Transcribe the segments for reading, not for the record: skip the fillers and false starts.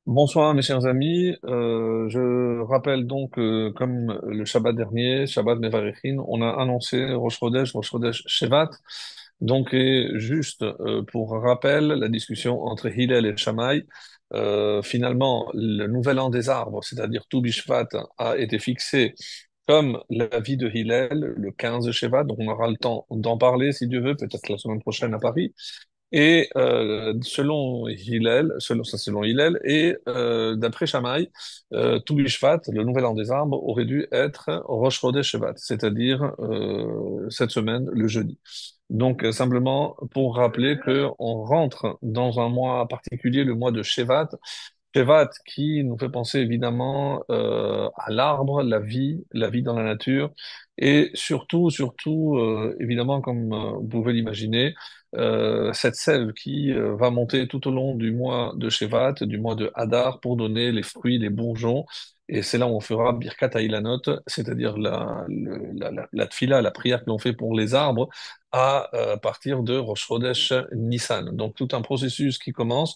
Bonsoir mes chers amis. Je rappelle donc, comme le Shabbat dernier, Shabbat Mevarechin, on a annoncé Rosh Chodesh Shevat. Donc, et juste pour rappel, la discussion entre Hillel et Shammai, finalement, le nouvel an des arbres, c'est-à-dire tout Bishvat, a été fixé comme la vie de Hillel, le 15 Shevat. Donc, on aura le temps d'en parler si Dieu veut, peut-être la semaine prochaine à Paris. Et selon Hillel, et d'après Shammai, tout Bishvat, le nouvel an des arbres, aurait dû être Rosh Chodesh Shevat, c'est-à-dire cette semaine, le jeudi. Donc simplement pour rappeler que on rentre dans un mois particulier, le mois de Shevat, Shevat qui nous fait penser évidemment à l'arbre, la vie dans la nature, et surtout, évidemment, comme vous pouvez l'imaginer, cette sève qui va monter tout au long du mois de Shevat, du mois de Hadar, pour donner les fruits, les bourgeons. Et c'est là où on fera Birkat Ha'ilanot, c'est-à-dire la tfila, la prière que l'on fait pour les arbres, à partir de Rosh Chodesh Nissan. Donc tout un processus qui commence.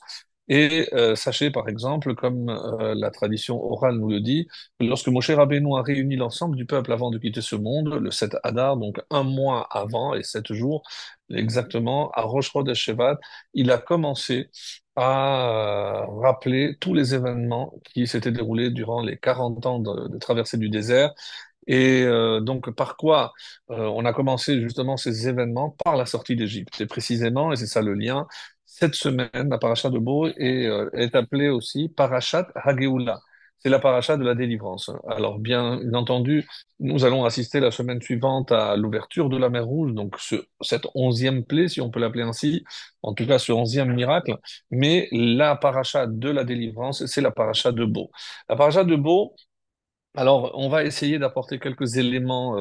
Et sachez par exemple, comme la tradition orale nous le dit, que lorsque Moshe Rabbeinu a réuni l'ensemble du peuple avant de quitter ce monde, le 7 Hadar, donc un mois avant et 7 jours exactement, à Rosh Chodesh Shevat, il a commencé à rappeler tous les événements qui s'étaient déroulés durant les 40 ans de traversée du désert. Et donc, par quoi on a commencé justement ces événements? Par la sortie d'Égypte. Et précisément, et c'est ça le lien, cette semaine, la paracha de Bo est appelée aussi Parashat Hageoula. C'est la paracha de la délivrance. Alors, bien entendu, nous allons assister la semaine suivante à l'ouverture de la mer Rouge, donc cette 11e plaie, si on peut l'appeler ainsi, en tout cas ce 11e miracle. Mais la paracha de la délivrance, c'est la paracha de Bo. La paracha de Bo, alors, on va essayer d'apporter quelques éléments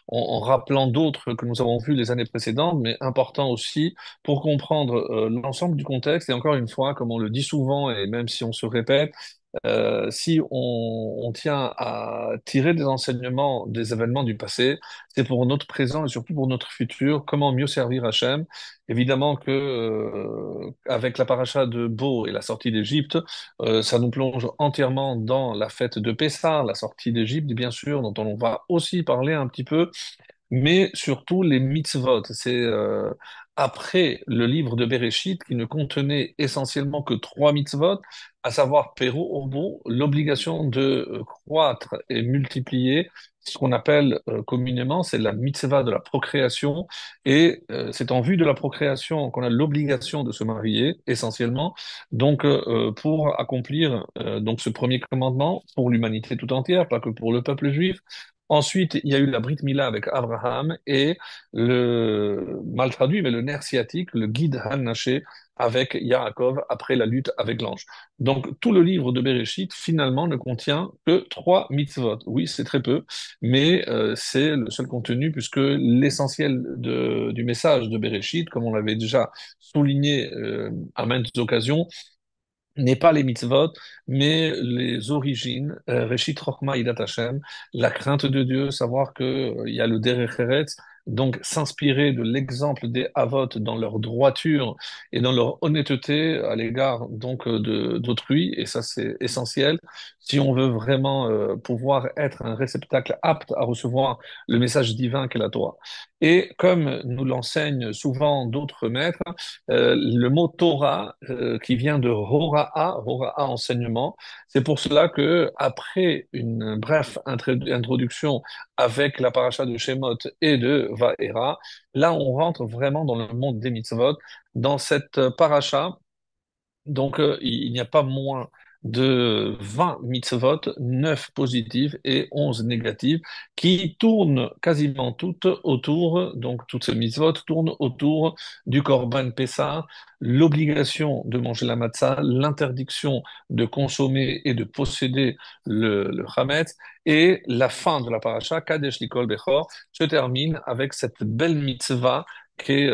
en rappelant d'autres que nous avons vus les années précédentes, mais importants aussi pour comprendre l'ensemble du contexte. Et encore une fois, comme on le dit souvent, et même si on se répète, si on tient à tirer des enseignements des événements du passé, c'est pour notre présent et surtout pour notre futur, comment mieux servir Hachem. Évidemment que avec la paracha de Bo et la sortie d'Égypte, ça nous plonge entièrement dans la fête de Pessah, la sortie d'Égypte, bien sûr, dont on va aussi parler un petit peu, mais surtout les mitzvot. C'est après le livre de Bereshit qui ne contenait essentiellement que trois mitzvot, à savoir Péro Orbo, l'obligation de croître et multiplier. Ce qu'on appelle communément, c'est la mitzvah de la procréation, et c'est en vue de la procréation qu'on a l'obligation de se marier, essentiellement, donc pour accomplir donc ce premier commandement pour l'humanité tout entière, pas que pour le peuple juif. Ensuite, il y a eu la Brit Mila avec Abraham et mal traduit, mais le nerf sciatique, le guide Han-Naché avec Yaakov après la lutte avec l'ange. Donc, tout le livre de Bereshit, finalement, ne contient que trois mitzvot. Oui, c'est très peu, mais c'est le seul contenu puisque l'essentiel du message de Bereshit, comme on l'avait déjà souligné à maintes occasions, n'est pas les mitzvot, mais les origines, Reshit Chochma Yidat Hashem, la crainte de Dieu, savoir que il y a le Derech Eretz, donc s'inspirer de l'exemple des Avot dans leur droiture et dans leur honnêteté à l'égard donc d'autrui, et ça c'est essentiel si on veut vraiment pouvoir être un réceptacle apte à recevoir le message divin qu'est la Torah. Et comme nous l'enseignent souvent d'autres maîtres, le mot Torah, qui vient de Hora'a enseignement. C'est pour cela que après une brève introduction avec la paracha de Shemot et de Va'era, là on rentre vraiment dans le monde des mitzvot. Dans cette paracha, donc, il n'y a pas moins de 20 mitzvot, 9 positives et 11 négatives, qui tournent quasiment toutes autour, donc toutes ces mitzvot tournent autour du Korban Pessah, l'obligation de manger la matzah, l'interdiction de consommer et de posséder le chametz, et la fin de la paracha, Kadesh Likol Bechor, se termine avec cette belle mitzvah qu'est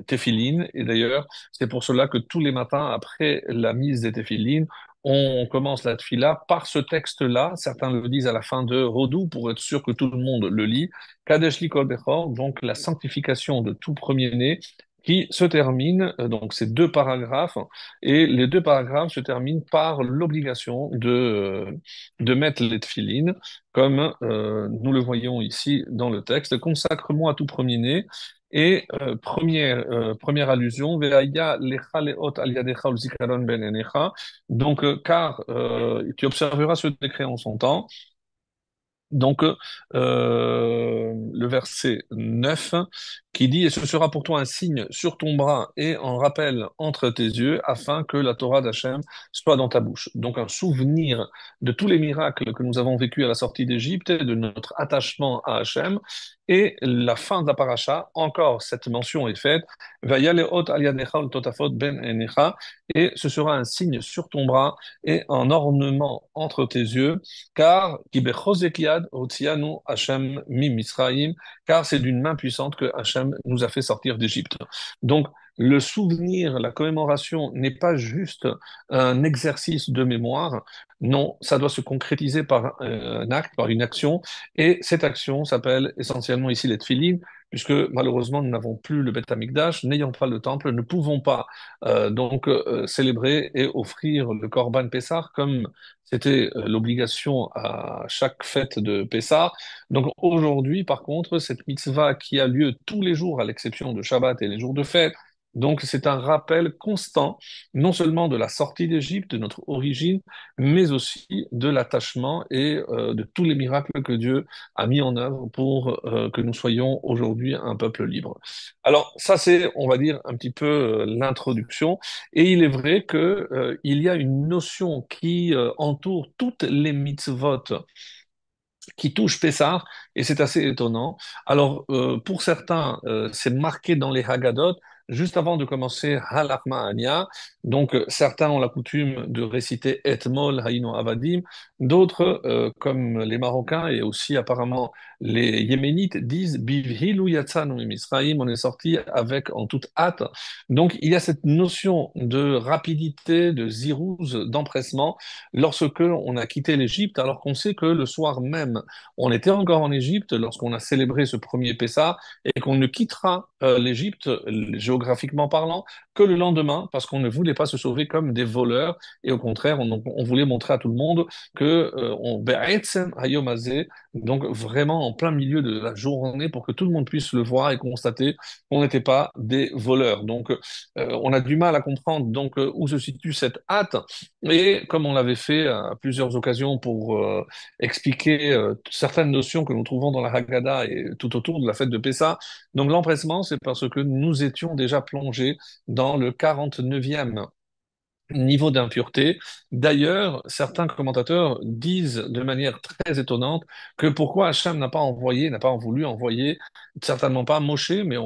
Tefillin. Et d'ailleurs, c'est pour cela que tous les matins, après la mise des téfilines, on commence la tfila par ce texte-là. Certains le disent à la fin de Rodou pour être sûr que tout le monde le lit. Kadesh Likol Bechor, donc la sanctification de tout premier-né. qui se terminent, donc ces deux paragraphes, et les deux paragraphes se terminent par l'obligation de mettre les tefilines, comme nous le voyons ici dans le texte, consacre-moi à tout premier-né. Et première allusion, Ve'aya lecha leot al yadecha ul zikaron ben enecha. Donc, car tu observeras ce décret en son temps. Donc, le verset 9 qui dit, et ce sera pour toi un signe sur ton bras et un rappel entre tes yeux, afin que la Torah d'Hachem soit dans ta bouche. Donc, un souvenir de tous les miracles que nous avons vécus à la sortie d'Égypte et de notre attachement à Hachem. Et la fin de la paracha, encore cette mention est faite, Vayaleot al yadecha ul totafot ben enecha, et ce sera un signe sur ton bras et un ornement entre tes yeux, car Hashem mi Misraïm, car c'est d'une main puissante que Hashem nous a fait sortir d'Égypte. Donc, le souvenir, la commémoration n'est pas juste un exercice de mémoire, non, ça doit se concrétiser par un acte, par une action, et cette action s'appelle essentiellement ici les tefilines, puisque malheureusement nous n'avons plus le Beth Amikdash, n'ayant pas le temple, ne pouvons pas célébrer et offrir le Korban Pessah comme c'était l'obligation à chaque fête de Pessah. Donc aujourd'hui, par contre, cette mitzvah qui a lieu tous les jours, à l'exception de Shabbat et les jours de fête, donc c'est un rappel constant, non seulement de la sortie d'Égypte, de notre origine, mais aussi de l'attachement et de tous les miracles que Dieu a mis en œuvre pour que nous soyons aujourd'hui un peuple libre. Alors ça, c'est, on va dire, un petit peu l'introduction. Et il est vrai que il y a une notion qui entoure toutes les mitzvot qui touchent Pessah, et c'est assez étonnant. Alors, pour certains, c'est marqué dans les Haggadot, juste avant de commencer Halach Ma'ania. Donc, certains ont la coutume de réciter Etmol Hayino Avadim, d'autres, comme les Marocains et aussi apparemment les Yéménites, disent Bivhilu Yatzanu Misraïm, on est sorti avec en toute hâte. Donc, il y a cette notion de rapidité, de zirouz, d'empressement, lorsque on a quitté l'Égypte, alors qu'on sait que le soir même, on était encore en Égypte lorsqu'on a célébré ce premier Pessah et qu'on ne quittera l'Égypte, géographiquement parlant, que le lendemain, parce qu'on ne voulait pas se sauver comme des voleurs et au contraire, on voulait montrer à tout le monde que Be'etzem Hayom Hazeh, donc vraiment en plein milieu de la journée pour que tout le monde puisse le voir et constater qu'on n'était pas des voleurs. Donc, on a du mal à comprendre donc où se situe cette hâte. Et comme on l'avait fait à plusieurs occasions pour expliquer certaines notions que nous trouvons dans la Haggadah et tout autour de la fête de Pessah, donc l'empressement, c'est parce que nous étions déjà plongés dans le 49e niveau d'impureté. D'ailleurs, certains commentateurs disent de manière très étonnante que pourquoi Hachem n'a pas voulu envoyer, certainement pas Moshe, mais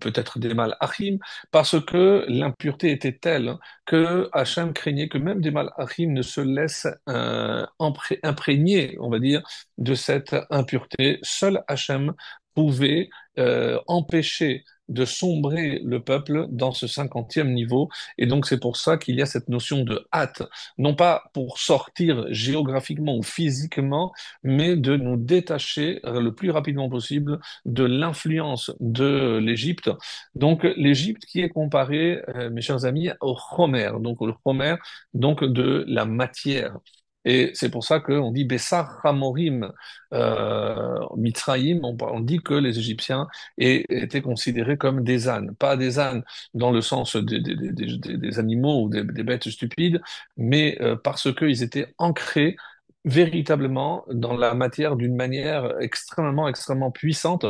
peut-être des Malachim, parce que l'impureté était telle que Hachem craignait que même des Malachim ne se laissent imprégner, on va dire, de cette impureté. Seul Hachem pouvait empêcher de sombrer le peuple dans ce 50e niveau. Et donc, c'est pour ça qu'il y a cette notion de hâte, non pas pour sortir géographiquement ou physiquement, mais de nous détacher le plus rapidement possible de l'influence de l'Égypte. Donc, l'Égypte qui est comparée, mes chers amis, au Homer, donc au Homer, donc de la matière. Et c'est pour ça qu'on dit Bessar Hamorim Mitzrayim, on dit que les Égyptiens étaient considérés comme des ânes. Pas des ânes dans le sens des animaux ou des bêtes stupides, mais parce qu'ils étaient ancrés véritablement dans la matière d'une manière extrêmement puissante,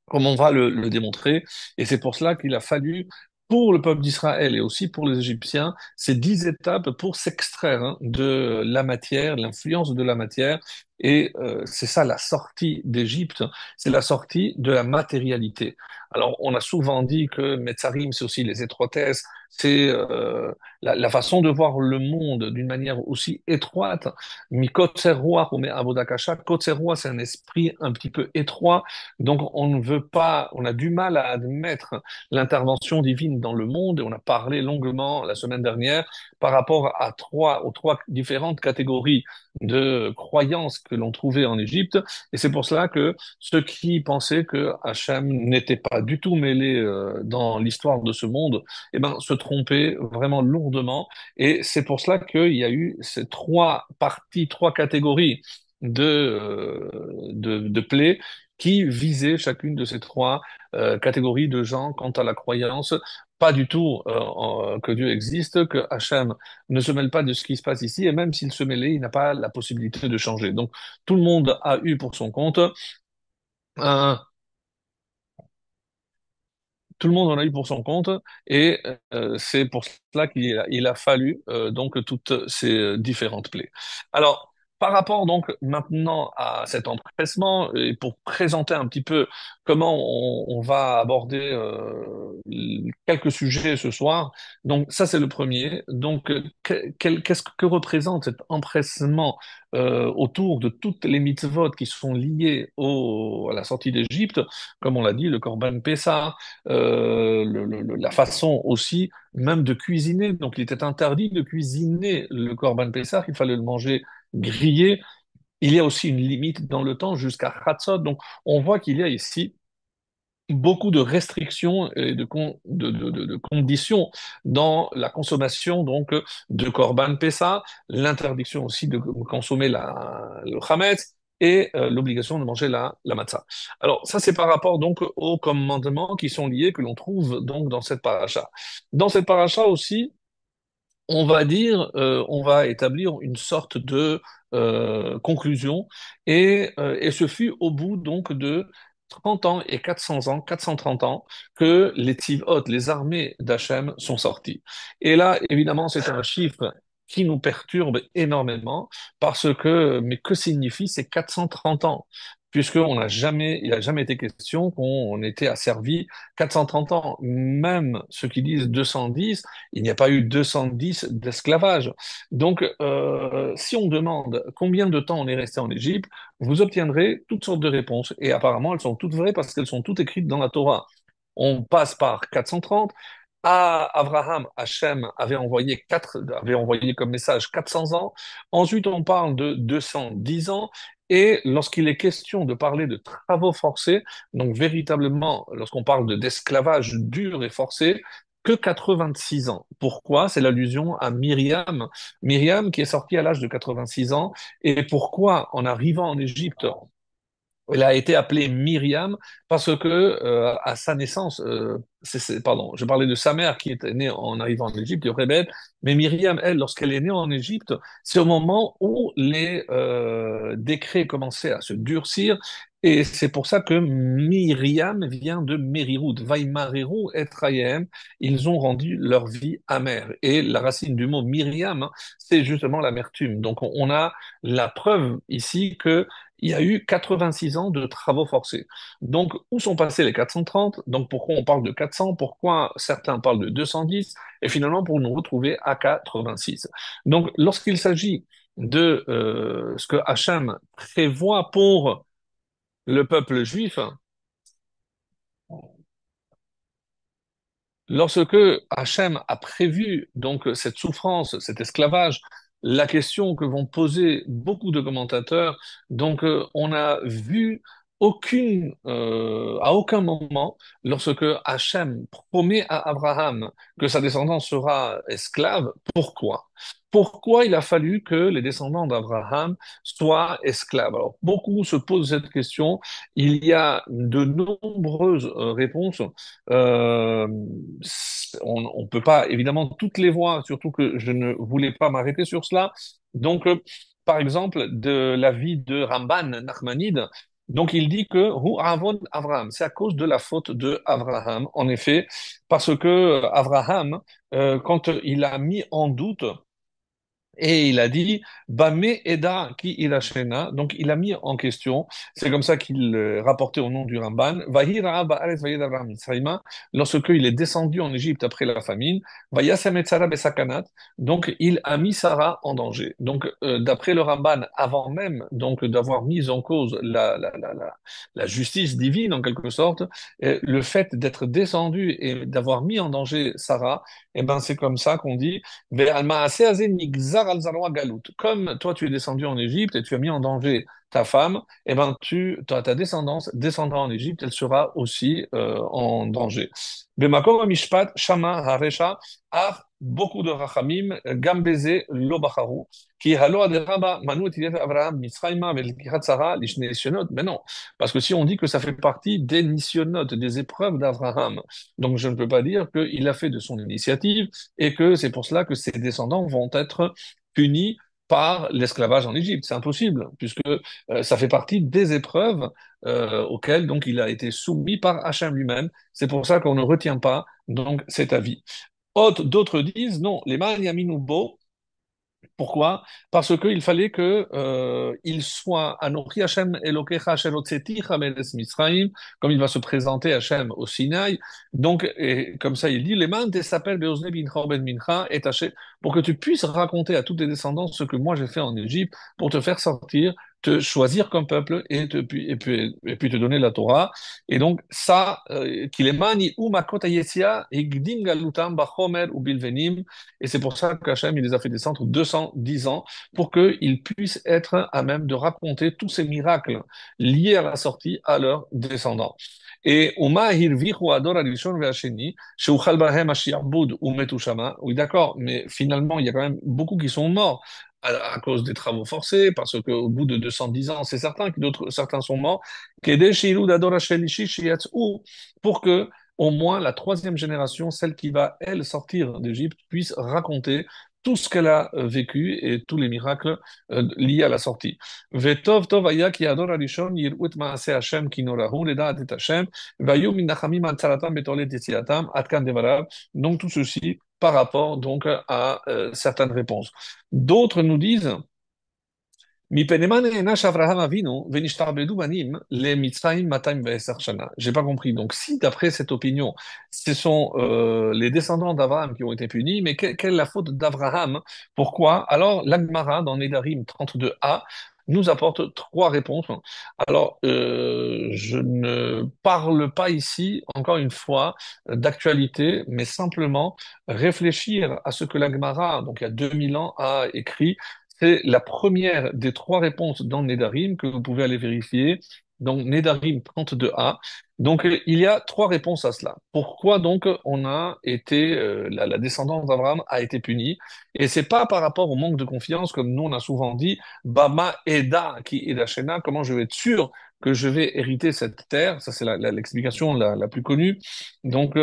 comme on va le démontrer. Et c'est pour cela qu'il a fallu, pour le peuple d'Israël et aussi pour les Égyptiens, ces 10 étapes pour s'extraire de la matière, l'influence de la matière. Et c'est ça la sortie d'Égypte, c'est la sortie de la matérialité. Alors, on a souvent dit que Metzarim, c'est aussi les étroitesses, c'est la façon de voir le monde d'une manière aussi étroite. Mi Kotserua, ou Avodakasha, Kotserua, c'est un esprit un petit peu étroit, donc on ne veut pas, on a du mal à admettre l'intervention divine dans le monde, et on a parlé longuement la semaine dernière par rapport aux trois différentes catégories de croyances que l'on trouvait en Égypte. Et c'est pour cela que ceux qui pensaient que Hachem n'était pas du tout mêlé dans l'histoire de ce monde, eh ben, se trompaient vraiment lourdement. Et c'est pour cela qu'il y a eu ces trois parties, trois catégories de plaies qui visaient chacune de ces trois catégories de gens quant à la croyance. Pas du tout que Dieu existe, que Hachem ne se mêle pas de ce qui se passe ici, et même s'il se mêlait, il n'a pas la possibilité de changer. Donc tout le monde a eu pour son compte un, tout le monde en a eu pour son compte, et c'est pour cela qu'il a fallu donc toutes ces différentes plaies. Alors, par rapport donc maintenant à cet empressement, et pour présenter un petit peu comment on va aborder quelques sujets ce soir, donc ça c'est le premier. Donc, qu'est-ce que représente cet empressement autour de toutes les mitzvot qui sont liées à la sortie d'Égypte, comme on l'a dit, le Corban Pessah, la façon aussi même de cuisiner. Donc, il était interdit de cuisiner le Corban Pessah, il fallait le manger grillé. Il y a aussi une limite dans le temps jusqu'à Chatzot. Donc, on voit qu'il y a ici beaucoup de restrictions et de conditions dans la consommation donc de Corban Pessah, l'interdiction aussi de consommer le Hametz et l'obligation de manger la matzah. Alors ça c'est par rapport donc aux commandements qui sont liés que l'on trouve donc dans cette paracha. Dans cette paracha aussi, on va dire, on va établir une sorte de conclusion, et ce fut au bout donc de 30 ans et 400 ans, 430 ans, que les Tzivot, les armées d'Hachem, sont sorties. Et là, évidemment, c'est un chiffre qui nous perturbe énormément, parce que, mais que signifie ces 430 ans? Puisqu'on n'a jamais, il n'a jamais été question qu'on était asservi 430 ans. Même ceux qui disent 210, il n'y a pas eu 210 d'esclavage. Donc, si on demande combien de temps on est resté en Égypte, vous obtiendrez toutes sortes de réponses. Et apparemment, elles sont toutes vraies parce qu'elles sont toutes écrites dans la Torah. On passe par 430. À Abraham, Hachem avait envoyé comme message 400 ans. Ensuite, on parle de 210 ans. Et lorsqu'il est question de parler de travaux forcés, donc véritablement, lorsqu'on parle d'esclavage dur et forcé, que 86 ans. Pourquoi? C'est l'allusion à Myriam. Myriam qui est sortie à l'âge de 86 ans. Et pourquoi, en arrivant en Égypte, elle a été appelée Myriam? Parce que à sa naissance, pardon, je parlais de sa mère qui était née en arrivant en Égypte, de Rébel, mais Myriam, elle, lorsqu'elle est née en Égypte, c'est au moment où les décrets commençaient à se durcir, et c'est pour ça que Myriam vient de Merirut, Vaimariru et Trayem, ils ont rendu leur vie amère. Et la racine du mot Myriam, hein, c'est justement l'amertume. Donc on a la preuve ici que il y a eu 86 ans de travaux forcés. Donc, où sont passés les 430? Donc, pourquoi on parle de 400? Pourquoi certains parlent de 210? Et finalement, pour nous retrouver à 86. Donc, lorsqu'il s'agit de ce que Hachem prévoit pour le peuple juif, lorsque Hachem a prévu donc cette souffrance, cet esclavage, la question que vont poser beaucoup de commentateurs, donc on a vu à aucun moment, lorsque Hachem promet à Abraham que sa descendance sera esclave, pourquoi? Pourquoi il a fallu que les descendants d'Abraham soient esclaves? Alors, beaucoup se posent cette question. Il y a de nombreuses réponses. Euh, on ne peut pas évidemment toutes les voir, surtout que je ne voulais pas m'arrêter sur cela. Donc, par exemple, de la vie de Ramban Nachmanide, donc il dit que Hu Avon Avraham, c'est à cause de la faute de Abraham, en effet, parce que Abraham, quand il a mis en doute et il a dit, Bame Eda ki ilashena, donc il a mis en question, c'est comme ça qu'il rapportait au nom du Ramban, Vahira ba'aretz vayed Avraham Mitzrayma, lorsque il est descendu en Égypte après la famine, Vayasem et Sarah besakanat, donc il a mis Sarah en danger. Donc d'après le Ramban, avant même donc d'avoir mis en cause la justice divine en quelque sorte, le fait d'être descendu et d'avoir mis en danger Sarah, eh ben c'est comme ça qu'on dit, al zarwa galut. Comme toi, tu es descendu en Égypte et tu as mis en danger ta femme, eh ben, ta descendance descendra en Égypte, elle sera aussi en danger. Bemakom mishpat shama haresha a beaucoup de rachamim gambeze lo bacharu qui halo aderaba manu et Abraham Mitzrayma vel Sarah lishne nisyonot. Mais non, parce que si on dit que ça fait partie des nisyonotes, des épreuves d'Abraham, donc je ne peux pas dire qu'il a fait de son initiative et que c'est pour cela que ses descendants vont être punis par l'esclavage en Égypte. C'est impossible, puisque ça fait partie des épreuves auxquelles donc il a été soumis par Hachem lui-même. C'est pour ça qu'on ne retient pas donc cet avis. D'autres disent non, les Yaminoubo. Pourquoi? Parce qu'il fallait que il soit Anochi Hashem Elokecha Asher Hotzeticha Meretz Mitzrayim, comme il va se présenter Hashem au Sinaï. Donc, et comme ça, il dit, les mains s'appellent Beozne Bincha Ben Mincha et Taché, pour que tu puisses raconter à tous tes descendants ce que moi j'ai fait en Égypte pour te faire sortir, te choisir comme peuple et puis te donner la Torah. Et donc, ça, qu'il est mani ou makot ayetzia, igdim galutam bachomer ou bilvenim, et c'est pour ça qu'Hachem, il les a fait descendre 210 ans pour qu'ils puissent être à même de raconter tous ces miracles liés à la sortie à leurs descendants. Et Uma hirvichu ador arishon ve'asheni, sheuchal bahem ashi'abud umetu shama. Oui, d'accord, mais finalement, il y a quand même beaucoup qui sont morts à cause des travaux forcés, parce qu'au bout de 210 ans, c'est certain que certains sont morts, Kede sheilu d'ador hashelishi shiatsu, pour que au moins la troisième génération, celle qui va, elle, sortir d'Égypte, puisse raconter tout ce qu'elle a vécu et tous les miracles liés à la sortie. Vetov tov aya ki ador arishon yir'u et maaseh Hashem ki norahu ledat et Hashem vayu min nachamim al tzaratam betolet yetziatam ad kan devarav. Donc tout ceci par rapport donc à certaines réponses. D'autres nous disent מפני נענש אברהם אבינו ונשתעבדו בנים למצרים 210 שנה. J'ai pas compris. Donc, si d'après cette opinion, ce sont les descendants d'Abraham qui ont été punis, mais quelle est la faute d'Abraham? Pourquoi? Alors, l'Agmara, dans Nedarim 32a, nous apporte trois réponses. Alors, je ne parle pas ici, encore une fois, d'actualité, mais simplement réfléchir à ce que l'Agmara, donc il y a 2000 ans, a écrit. C'est la première des trois réponses dans Nedarim que vous pouvez aller vérifier. Donc, Nedarim 32a. Donc, il y a trois réponses à cela. Pourquoi donc on a été, la descendance d'Abraham a été punie? Et c'est pas par rapport au manque de confiance, comme nous on a souvent dit, Bama Eda qui Eda Shena, comment je vais être sûr que je vais hériter cette terre? Ça, c'est l'explication la plus connue. Donc,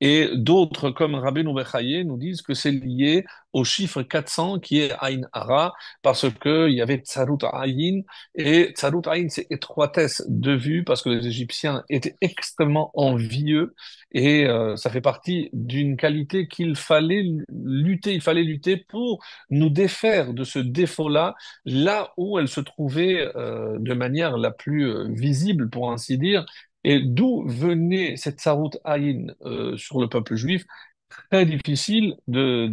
et d'autres, comme Rabbeinu Bechaye, nous disent que c'est lié au chiffre 400 qui est Aïn Hara, parce que il y avait Tsarut Aïn, et Tsarut Aïn, c'est étroitesse de vue, parce que les Égyptiens étaient extrêmement envieux, et ça fait partie d'une qualité il fallait lutter pour nous défaire de ce défaut-là, là où elle se trouvait de manière la plus visible, pour ainsi dire, et d'où venait cette Sarut Aïn sur le peuple juif? Très difficile de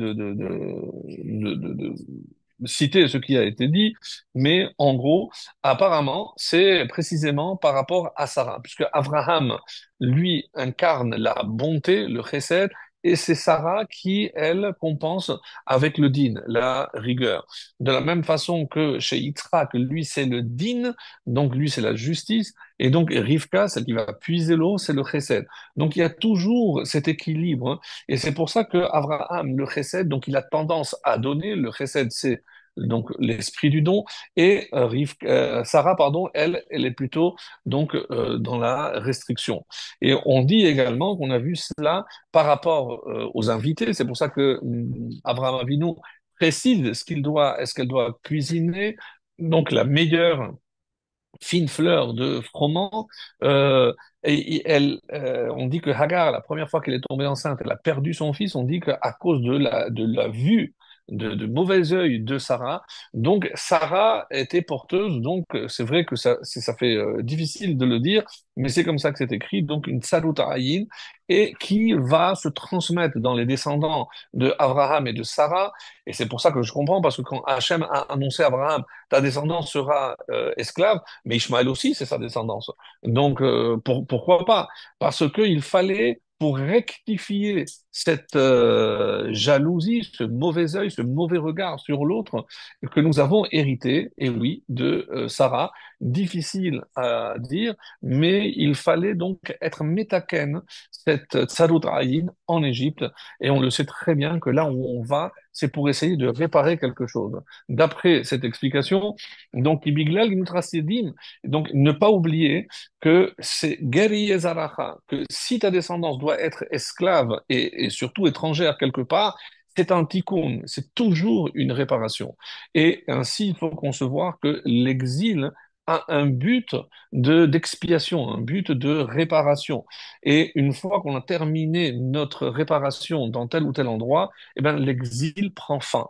citer ce qui a été dit, mais en gros, apparemment, c'est précisément par rapport à Sarah, puisque Abraham, lui, incarne la bonté, le chesed, et c'est Sarah qui, elle, compense avec le din, la rigueur. De la même façon que chez Yitzhak, lui, c'est le din, donc lui, c'est la justice, et donc Rivka, celle qui va puiser l'eau, c'est le chesed. Donc il y a toujours cet équilibre, hein. Et c'est pour ça que Abraham, le chesed, donc il a tendance à donner. Le chesed, c'est donc l'esprit du don, et Sarah, pardon, elle est plutôt donc dans la restriction. Et on dit également qu'on a vu cela par rapport aux invités. C'est pour ça que Abraham Avinu précise est-ce qu'elle doit cuisiner donc la meilleure fine fleur de froment. On dit que Hagar, la première fois qu'elle est tombée enceinte, elle a perdu son fils. On dit qu'à cause de la vue, de mauvais œil de Sarah. Donc Sarah était porteuse. Donc c'est vrai que ça fait difficile de le dire, mais c'est comme ça que c'est écrit. Donc une Sarut Ayin, et qui va se transmettre dans les descendants de Abraham et de Sarah. Et c'est pour ça que je comprends, parce que quand Hachem a annoncé à Abraham, ta descendance sera esclave, mais Ishmaël aussi, c'est sa descendance. Donc, pourquoi pas? Parce qu'il fallait pour rectifier cette jalousie, ce mauvais œil, ce mauvais regard sur l'autre que nous avons hérité, et oui, de Sarah. Difficile à dire, mais il fallait donc être métaken, cette Tsarut Aïn en Égypte, et on le sait très bien que là où on va, c'est pour essayer de réparer quelque chose. D'après cette explication, donc, Ibiglal Gimtrasedim, donc ne pas oublier que c'est Geri Zaracha, que si ta descendance doit être esclave et surtout étrangère quelque part, c'est un tikkun, c'est toujours une réparation. Et ainsi, il faut concevoir que l'exil a un but d'expiation, un but de réparation. Et une fois qu'on a terminé notre réparation dans tel ou tel endroit, eh ben, l'exil prend fin.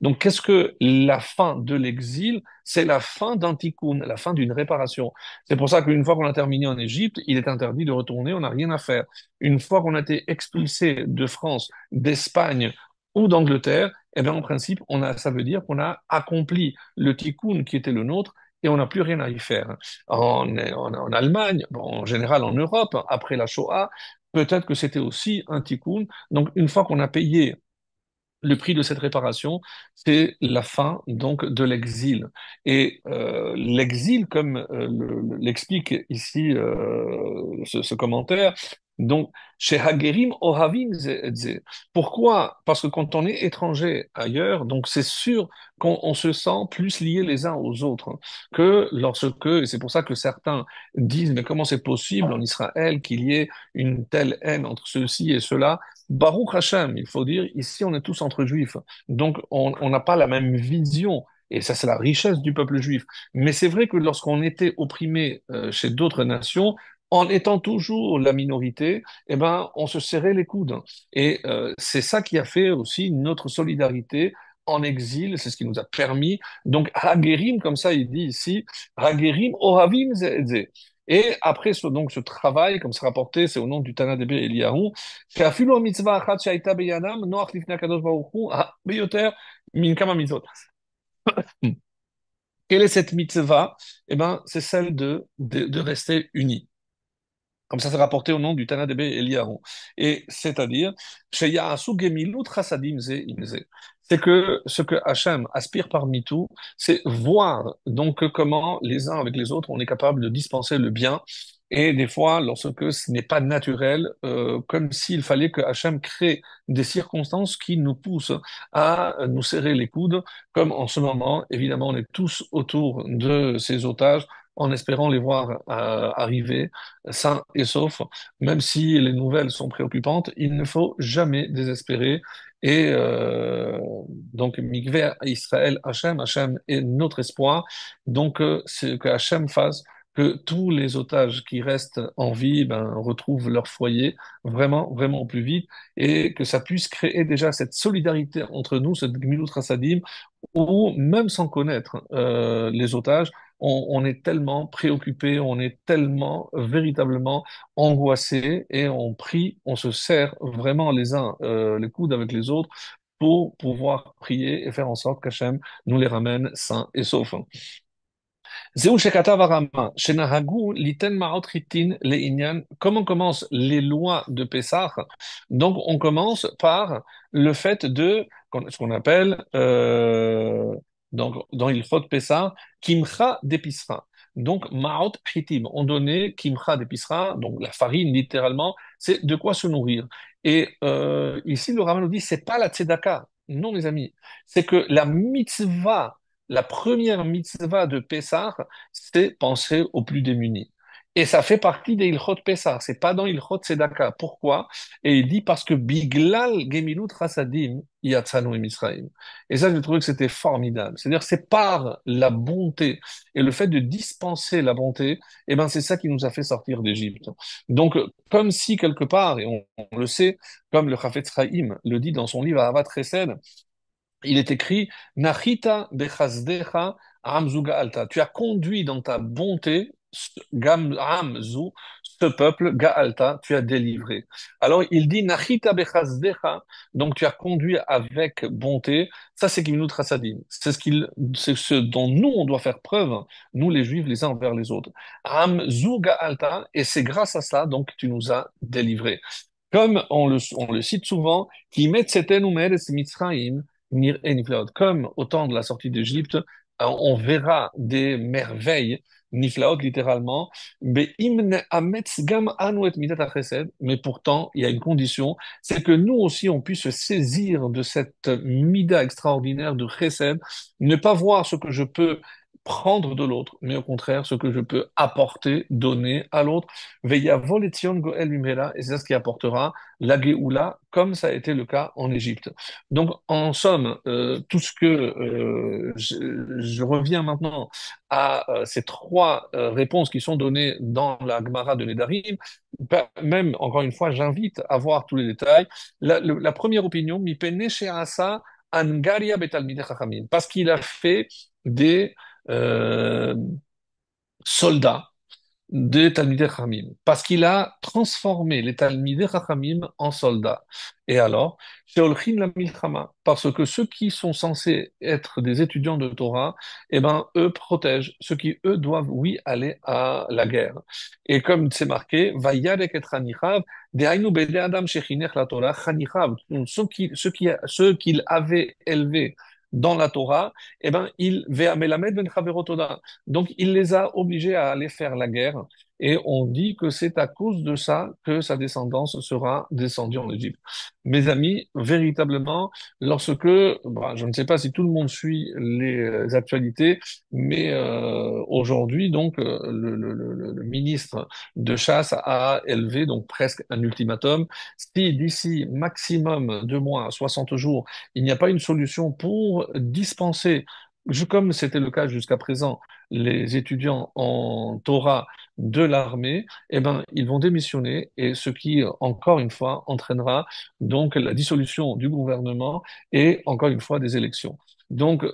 Donc, qu'est-ce que la fin de l'exil? C'est la fin d'un tikkun, la fin d'une réparation. C'est pour ça qu'une fois qu'on a terminé en Égypte, il est interdit de retourner, on n'a rien à faire. Une fois qu'on a été expulsé de France, d'Espagne ou d'Angleterre, eh bien, en principe, ça veut dire qu'on a accompli le tikkun qui était le nôtre et on n'a plus rien à y faire. En Allemagne, bon, en général en Europe, après la Shoah, peut-être que c'était aussi un tikkun. Donc, une fois qu'on a payé le prix de cette réparation, c'est la fin donc de l'exil. Et l'exil, comme l'explique ici ce commentaire, donc chez Hagerim Ohavim Ze et Ze. Pourquoi? Parce que quand on est étranger ailleurs, donc c'est sûr qu'on se sent plus liés les uns aux autres que lorsque, et c'est pour ça que certains disent, mais comment c'est possible en Israël qu'il y ait une telle haine entre ceux-ci et ceux-là? Baruch Hashem, il faut dire, ici on est tous entre juifs, donc on n'a pas la même vision, et ça c'est la richesse du peuple juif. Mais c'est vrai que lorsqu'on était opprimé chez d'autres nations, en étant toujours la minorité, eh ben on se serrait les coudes. Et c'est ça qui a fait aussi notre solidarité en exil, c'est ce qui nous a permis. Donc Hagerim, comme ça il dit ici, Hagerim Ohavim Ze et Ze. Et après donc ce travail, comme c'est rapporté, c'est au nom du Tana Debe Eliyahu, שאפילו המצווה האחת שהייתה בידם, נוח לפני הקדוש ברוך הוא ביותר מן כמה מצוות. Quelle est cette mitzvah? Eh ben, c'est celle de rester unis. Comme ça, c'est rapporté au nom du Tana Debe Eliyahu. Et c'est-à-dire, Sheyasu Gemilut Chasadim Ze Im Ze. C'est que ce que Hachem aspire parmi tout, c'est voir donc comment les uns avec les autres on est capable de dispenser le bien. Et des fois, lorsque ce n'est pas naturel, comme s'il fallait que Hachem crée des circonstances qui nous poussent à nous serrer les coudes, comme en ce moment, évidemment, on est tous autour de ces otages en espérant les voir arriver sains et saufs, même si les nouvelles sont préoccupantes, il ne faut jamais désespérer. Et donc, Mikveh Israël Hachem, Hachem est notre espoir. Donc, c'est que Hachem fasse que tous les otages qui restent en vie ben, retrouvent leur foyer vraiment, vraiment au plus vite et que ça puisse créer déjà cette solidarité entre nous, cette Gmilut Rasadim, où même sans connaître les otages, on est tellement préoccupé, on est tellement véritablement angoissé et on prie, on se serre vraiment les uns les coudes avec les autres pour pouvoir prier et faire en sorte qu'Hachem nous les ramène sains et saufs. Zéou Shekatav Arama, Shenahagu, Liten Maot Chitin, Leinyan. Comment commencent les lois de Pessah? Donc, on commence par le fait de, ce qu'on appelle, donc, dans Ilchot Pessah, Kimcha d'Episra. Donc, Maot Chitim, on donnait Kimcha d'Episra, donc la farine, littéralement, c'est de quoi se nourrir. Et ici, le Rambam nous dit, c'est pas la tzedaka. Non, mes amis. C'est que la mitzvah, la première mitzvah de Pessah, c'est penser aux plus démunis. Et ça fait partie des Ilchot Pessah, c'est pas dans Ilchot Tzedaka. Pourquoi? Et il dit parce que Biglal Gemilut Rasadim Yatzanu Misraïm. Et ça, j'ai trouvé que c'était formidable. C'est-à-dire, c'est par la bonté et le fait de dispenser la bonté, eh ben, c'est ça qui nous a fait sortir d'Égypte. Donc, comme si quelque part, et on le sait, comme le Chafetz Chaim le dit dans son livre Ahavat Chesed, il est écrit Nachita bechazdecha amzuga alta. Tu as conduit dans ta bonté amzu, ce peuple gaalta, tu as délivré. Alors il dit Nachita bechazdecha, donc tu as conduit avec bonté. Ça c'est Gimnut Chasadim. C'est ce dont nous on doit faire preuve, nous les Juifs les uns envers les autres. Amzu gaalta, et c'est grâce à ça donc tu nous as délivrés. Comme on le cite souvent, qui met Mitzrayim, nir et niflaot. Comme au temps de la sortie d'Égypte, on verra des merveilles, niflaot littéralement, mais mais pourtant, il y a une condition, c'est que nous aussi, on puisse se saisir de cette mida extraordinaire de chesed, ne pas voir ce que je peux prendre de l'autre, mais au contraire, ce que je peux apporter, donner à l'autre. Veyavol etzion goel bimhera, et c'est ça ce qui apportera la Géoula, comme ça a été le cas en Égypte. Donc, en somme, tout ce que je reviens maintenant à ces trois réponses qui sont données dans la Gemara de Nedarim. Même, encore une fois, j'invite à voir tous les détails. La première opinion, mi pene she'asa angaria betalmidei chachamim, parce qu'il a fait des euh, soldats des Talmidei Chachamim, parce qu'il a transformé les Talmidei Chachamim en soldats. Et alors, Sheolchin la Milchama, parce que ceux qui sont censés être des étudiants de Torah, eh ben, eux protègent ceux qui, eux, doivent, oui, aller à la guerre. Et comme c'est marqué, Vayarek et Chanichav, Dehainu Bede Adam Shechinech la Torah, Chanichav, donc ceux qu'il avait élevés dans la Torah, eh ben, il Ve'amelamed ben Chaverotoda. Donc, il les a obligés à aller faire la guerre. Et on dit que c'est à cause de ça que sa descendance sera descendue en Égypte. Mes amis, véritablement, lorsque, bah, je ne sais pas si tout le monde suit les actualités, mais aujourd'hui, donc, le ministre de Chasse a élevé donc presque un ultimatum. Si d'ici maximum 2 mois, 60 jours, il n'y a pas une solution pour dispenser comme c'était le cas jusqu'à présent, les étudiants en Torah de l'armée, eh ben, ils vont démissionner et ce qui, encore une fois, entraînera donc la dissolution du gouvernement et encore une fois des élections. Donc,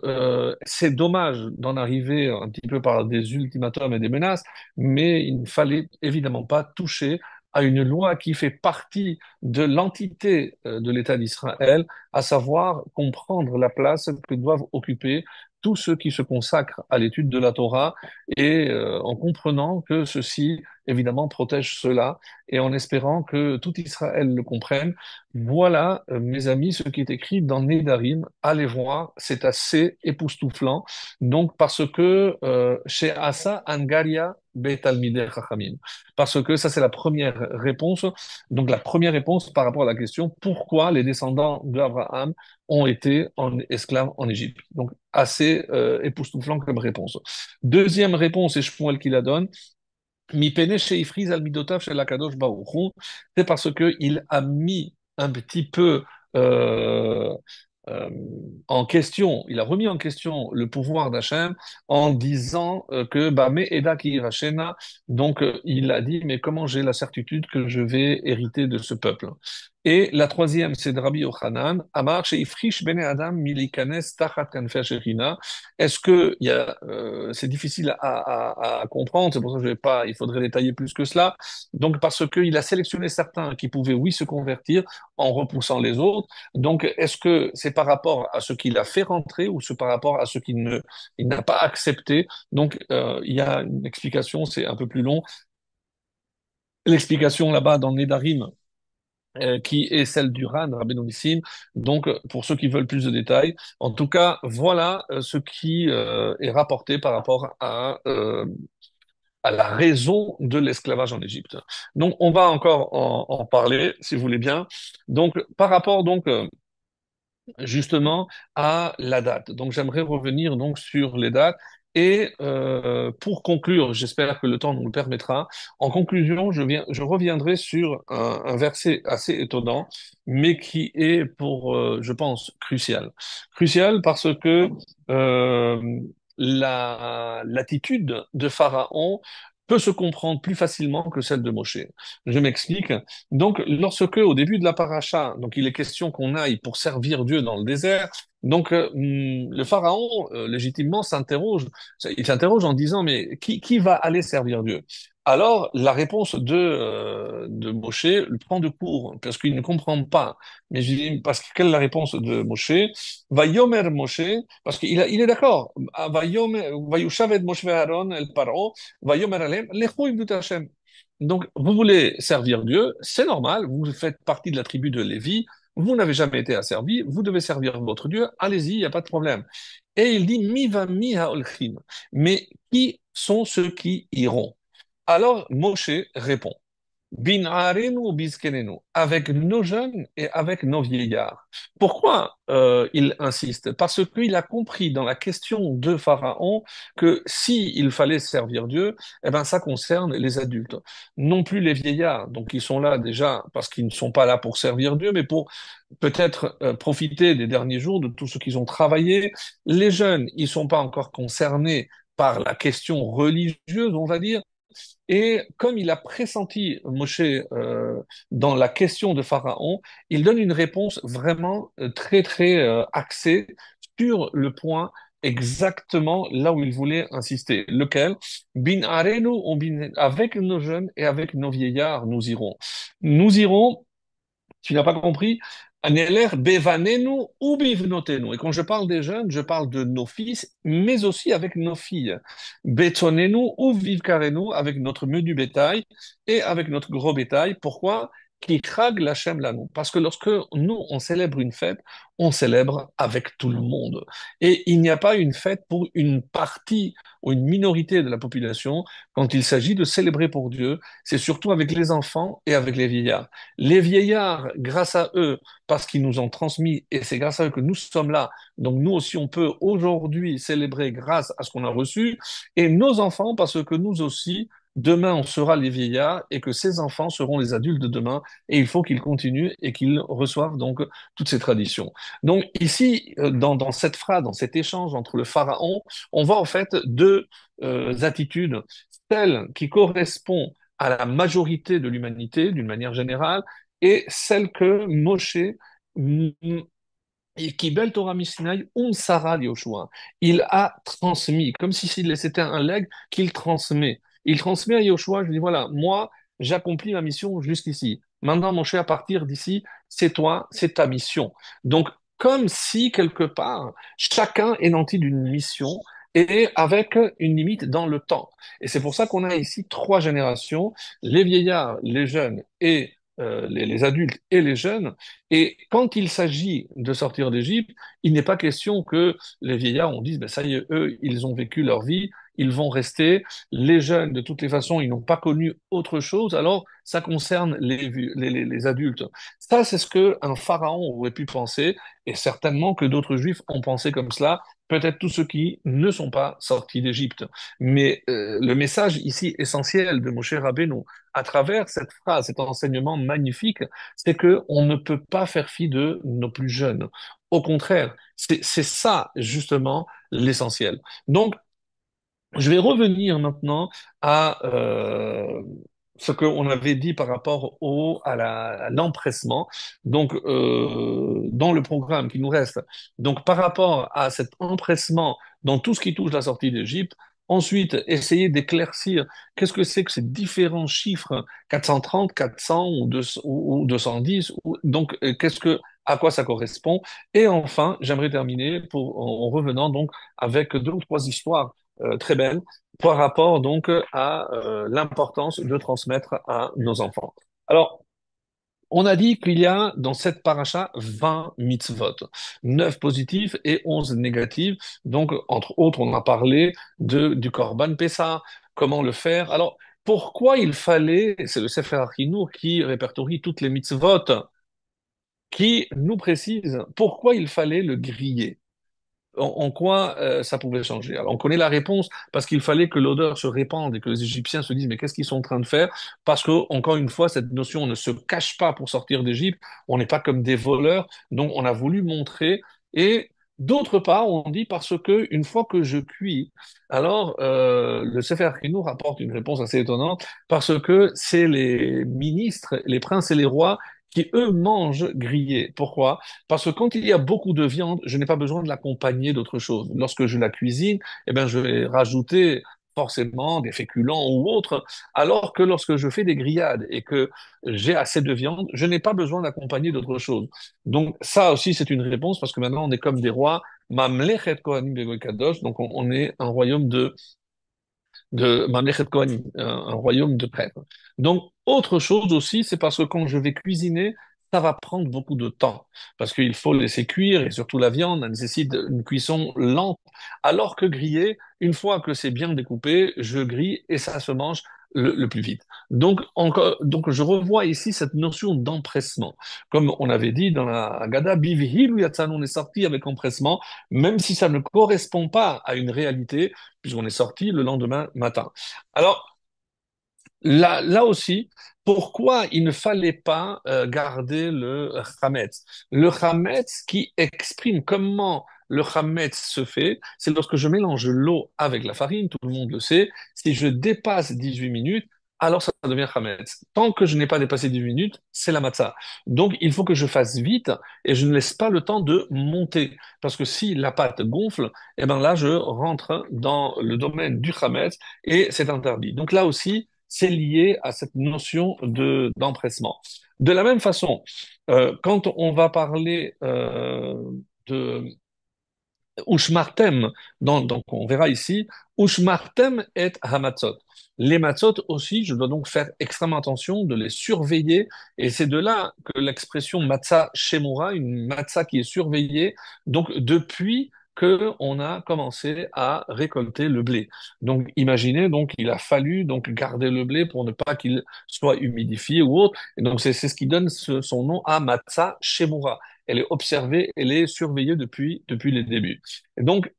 c'est dommage d'en arriver un petit peu par des ultimatums et des menaces, mais il ne fallait évidemment pas toucher à une loi qui fait partie de l'entité de l'État d'Israël, à savoir comprendre la place que doivent occuper tous ceux qui se consacrent à l'étude de la Torah et en comprenant que ceci, évidemment, protège cela et en espérant que tout Israël le comprenne. Voilà, mes amis, ce qui est écrit dans Nédarim. Allez voir, c'est assez époustouflant. Donc, parce que chez Asa Angaria Betalmidei Chachamim. Parce que ça, c'est la première réponse. Donc, la première réponse par rapport à la question pourquoi les descendants d'Abraham ont été esclaves en Égypte. Donc, assez époustouflant comme réponse. Deuxième réponse, et Shmuel qui la donne, Mi pene sheifriz al midotav shel Akadosh Baruch Hu, c'est parce que il a mis un petit peu euh, euh, en question, il a remis en question le pouvoir d'Hachem en disant que bah, me eda ki irachena, donc il a dit mais comment j'ai la certitude que je vais hériter de ce peuple. Et la troisième, c'est de Rabbi Yochanan, Amar sheifrish bene Adam milikanes tachat kanfei Shechina. Est-ce que c'est difficile à comprendre, c'est pour ça que je vais pas, il faudrait détailler plus que cela. Donc parce qu'il a sélectionné certains qui pouvaient oui se convertir en repoussant les autres. Donc est-ce que c'est par rapport à ce qu'il a fait rentrer ou c'est par rapport à ce il n'a pas accepté? Donc il y a une explication, c'est un peu plus long. L'explication là-bas dans Nedarim, qui est celle du RAN, Rabbeinu Nissim. Donc, pour ceux qui veulent plus de détails, en tout cas, voilà ce qui est rapporté par rapport à la raison de l'esclavage en Égypte. Donc, on va encore en parler, si vous voulez bien. Donc, par rapport donc justement à la date. Donc j'aimerais revenir donc sur les dates et pour conclure, j'espère que le temps nous le permettra. En conclusion, je reviendrai sur un verset assez étonnant, mais qui est pour, je pense, crucial. Crucial parce que l'attitude de Pharaon peut se comprendre plus facilement que celle de Moshe. Je m'explique. Donc, lorsque, au début de la paracha, donc il est question qu'on aille pour servir Dieu dans le désert, donc le pharaon, légitimement, il s'interroge en disant, mais qui va aller servir Dieu? Alors, la réponse de Moshe le prend de court, parce qu'il ne comprend pas. Mais je dis, parce que quelle est la réponse de Moshe? Vayomer Moshe, parce il est d'accord. Vayushav et Moshe Aaron el Paro, Vayomer alem, lechu ibdut Hashem. Donc, vous voulez servir Dieu, c'est normal, vous faites partie de la tribu de Lévi, vous n'avez jamais été asservi, vous devez servir votre Dieu, allez-y, il n'y a pas de problème. Et il dit, mi va mi haolchim. Mais qui sont ceux qui iront? Alors Moshe répond. Bin arenu ou biskenenu, avec nos jeunes et avec nos vieillards. Pourquoi il insiste? Parce qu'il a compris dans la question de Pharaon que si il fallait servir Dieu, eh ben ça concerne les adultes, non plus les vieillards. Donc ils sont là déjà parce qu'ils ne sont pas là pour servir Dieu, mais pour peut-être profiter des derniers jours de tout ce qu'ils ont travaillé. Les jeunes, ils sont pas encore concernés par la question religieuse, on va dire. Et comme il a pressenti Moshe dans la question de Pharaon, il donne une réponse vraiment très très axée sur le point exactement là où il voulait insister. Lequel? Bin arenu, avec nos jeunes et avec nos vieillards, nous irons. Nous irons, tu n'as pas compris? Aneler bevanenu ou bivnotenu. Et quand je parle des jeunes, je parle de nos fils, mais aussi avec nos filles. Betonenu ou vivkarenu, avec notre menu bétail et avec notre gros bétail. Pourquoi? Qui crag l'Hachem lanou. Parce que lorsque nous, on célèbre une fête, on célèbre avec tout le monde. Et il n'y a pas une fête pour une partie ou une minorité de la population. Quand il s'agit de célébrer pour Dieu, c'est surtout avec les enfants et avec les vieillards. Les vieillards, grâce à eux, parce qu'ils nous ont transmis, et c'est grâce à eux que nous sommes là, donc nous aussi, on peut aujourd'hui célébrer grâce à ce qu'on a reçu, et nos enfants, parce que nous aussi, demain, on sera les vieillards, et que ces enfants seront les adultes de demain, et il faut qu'ils continuent et qu'ils reçoivent donc toutes ces traditions. Donc ici, dans cette phrase, dans cet échange entre le pharaon, on voit en fait deux attitudes, celle qui correspond à la majorité de l'humanité d'une manière générale et celle que Moshe et qui bel Torah Mishnai, Sarah Yoshua. Il a transmis, comme si c'était un legs qu'il transmet. Il transmet à Yoshua, je dis voilà, moi, j'accomplis ma mission jusqu'ici. Maintenant, mon cher, à partir d'ici, c'est toi, c'est ta mission. Donc, comme si, quelque part, chacun est nanti d'une mission et avec une limite dans le temps. Et c'est pour ça qu'on a ici trois générations, les vieillards, les jeunes et les adultes et les jeunes. Et quand il s'agit de sortir d'Égypte, il n'est pas question que les vieillards, on dise, ben ça y est, eux, ils ont vécu leur vie, ils vont rester. Les jeunes, de toutes les façons, ils n'ont pas connu autre chose. Alors, ça concerne les adultes. Ça, c'est ce que un pharaon aurait pu penser, et certainement que d'autres juifs ont pensé comme cela. Peut-être tous ceux qui ne sont pas sortis d'Égypte. Mais le message ici essentiel de Moshe Rabbeinu, à travers cette phrase, cet enseignement magnifique, c'est que on ne peut pas faire fi de nos plus jeunes. Au contraire, c'est ça justement l'essentiel. Donc, je vais revenir maintenant à ce qu'on avait dit par rapport à l'empressement. Donc, dans le programme qui nous reste, donc par rapport à cet empressement dans tout ce qui touche la sortie d'Égypte, ensuite essayer d'éclaircir qu'est-ce que c'est que ces différents chiffres 430, 400 ou, 200, ou 210, donc à quoi ça correspond. Et enfin, j'aimerais terminer en revenant donc avec deux ou trois histoires très belle par rapport donc à l'importance de transmettre à nos enfants. Alors, on a dit qu'il y a dans cette paracha 20 mitzvot, 9 positifs et 11 négatifs. Donc, entre autres, on a parlé du Korban Pessah, comment le faire. Alors, pourquoi il fallait, c'est le Sefer Hachinour qui répertorie toutes les mitzvot, qui nous précise pourquoi il fallait le griller en quoi ça pouvait changer. Alors, on connaît la réponse parce qu'il fallait que l'odeur se répande et que les Égyptiens se disent, mais qu'est-ce qu'ils sont en train de faire? Parce que, encore une fois, cette notion ne se cache pas pour sortir d'Égypte. On n'est pas comme des voleurs. Donc, on a voulu montrer. Et d'autre part, on dit parce que une fois que je cuis, alors le Sefer Hachinour rapporte une réponse assez étonnante parce que c'est les ministres, les princes et les rois qui, eux, mangent grillé. Pourquoi? Parce que quand il y a beaucoup de viande, je n'ai pas besoin de l'accompagner d'autre chose. Lorsque je la cuisine, eh ben, je vais rajouter forcément des féculents ou autres, alors que lorsque je fais des grillades et que j'ai assez de viande, je n'ai pas besoin d'accompagner d'autre chose. Donc ça aussi, c'est une réponse parce que maintenant, on est comme des rois, Mamlechet Kohanim Begoy Kadosh, donc on est un royaume de de Mamlechet Kohanim, un royaume de prêtres. Donc, autre chose aussi, c'est parce que quand je vais cuisiner, ça va prendre beaucoup de temps, parce qu'il faut laisser cuire, et surtout la viande, elle nécessite une cuisson lente, alors que griller, une fois que c'est bien découpé, je grille et ça se mange le plus vite. Donc, encore, donc, je revois ici cette notion d'empressement. Comme on avait dit dans la Haggadah, Bivhil ou Yatsan, on est sorti avec empressement, même si ça ne correspond pas à une réalité, puisqu'on est sorti le lendemain matin. Alors, là aussi, pourquoi il ne fallait pas garder le chametz? Le chametz qui exprime comment le chametz se fait, c'est lorsque je mélange l'eau avec la farine, tout le monde le sait. Si je dépasse 18 minutes, alors ça devient chametz. Tant que je n'ai pas dépassé 18 minutes, c'est la matzah. Donc il faut que je fasse vite et je ne laisse pas le temps de monter. Parce que si la pâte gonfle, eh ben là, je rentre dans le domaine du chametz et c'est interdit. Donc là aussi, c'est lié à cette notion de d'empressement. De la même façon, quand on va parler de Ushmartem, donc on verra ici, Ushmartem et Hamatzot. Les matzot aussi, je dois donc faire extrêmement attention de les surveiller, et c'est de là que l'expression matzah shemura, une matzah qui est surveillée, donc depuis que on a commencé à récolter le blé. Donc imaginez, donc il a fallu donc garder le blé pour ne pas qu'il soit humidifié ou autre, et donc c'est ce qui donne son nom à matzah shemura. Elle est observée, elle est surveillée depuis les débuts.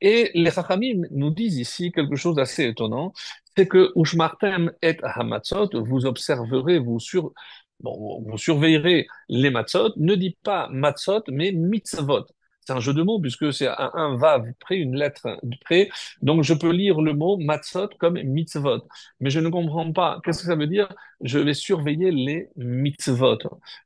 Et les Chachamim nous disent ici quelque chose d'assez étonnant, c'est que Ushmartem et Hamatzot, vous observerez, vous surveillerez les matzot, ne dit pas matzot, mais mitzvot. C'est un jeu de mots puisque c'est un vav près, une lettre près. Donc je peux lire le mot matzot comme mitzvot. Mais je ne comprends pas. Qu'est-ce que ça veut dire? Je vais surveiller les mitzvot.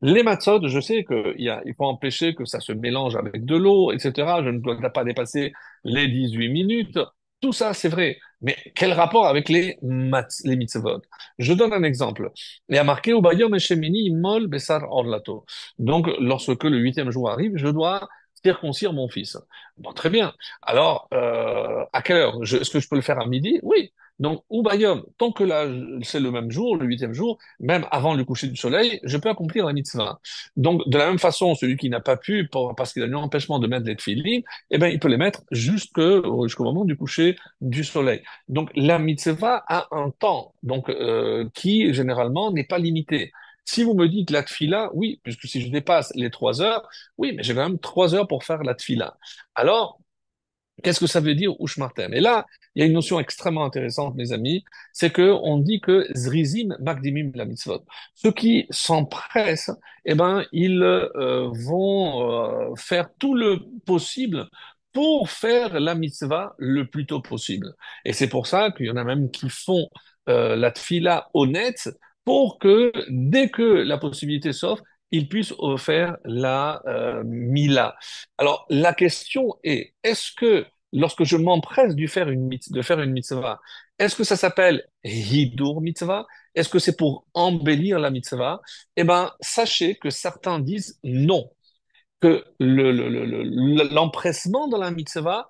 Les matzot, je sais il faut empêcher que ça se mélange avec de l'eau, etc. Je ne dois pas dépasser les 18 minutes. Tout ça, c'est vrai. Mais quel rapport avec les mitzvot? Je donne un exemple. Il y a marqué Ubayom Shemini Immol Besar Orlato. Donc, lorsque le huitième jour arrive, je dois circoncire mon fils. Bon, très bien. Alors, à quelle heure? Est-ce que je peux le faire à midi? Oui. Donc, Ubayom, tant que là, c'est le même jour, le huitième jour, même avant le coucher du soleil, je peux accomplir la mitzvah. Donc, de la même façon, celui qui n'a pas pu, parce qu'il a eu un empêchement de mettre les tefilines, eh ben, il peut les mettre jusqu'au moment du coucher du soleil. Donc, la mitzvah a un temps, donc, qui, généralement, n'est pas limité. Si vous me dites la tfila, oui, puisque si je dépasse les 3 heures, oui, mais j'ai quand même 3 heures pour faire la tfila. Alors, qu'est-ce que ça veut dire Ushmartem? Et là, il y a une notion extrêmement intéressante, mes amis, c'est que on dit que Zrizim Magdimim la mitzvot. Ceux qui s'empressent, eh ben, ils vont faire tout le possible pour faire la mitzvah le plus tôt possible. Et c'est pour ça qu'il y en a même qui font la tfila honnête pour que dès que la possibilité s'offre, ils puissent faire la mila. Alors, la question est-ce que lorsque je m'empresse de faire une mitzvah, est-ce que ça s'appelle hidur mitzvah? Est-ce que c'est pour embellir la mitzvah? Eh ben, sachez que certains disent non, que l'empressement dans la mitzvah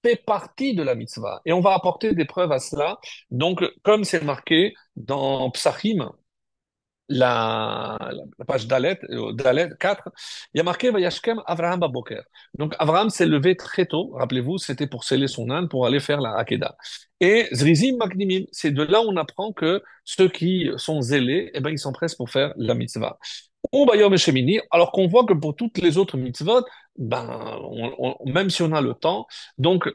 fait partie de la mitzvah. Et on va apporter des preuves à cela. Donc, comme c'est marqué dans Psachim, la page Dalet 4, il y a marqué Vayashkem Avraham Baboker. Donc Avraham s'est levé très tôt, rappelez-vous, c'était pour sceller son âne, pour aller faire la Hakeda. Et Zrizim Makdimim, c'est de là où on apprend que ceux qui sont zélés, eh ben, ils s'empressent pour faire la mitzvah. Ou Bayom et Shemini, alors qu'on voit que pour toutes les autres mitzvot, ben, même si on a le temps, donc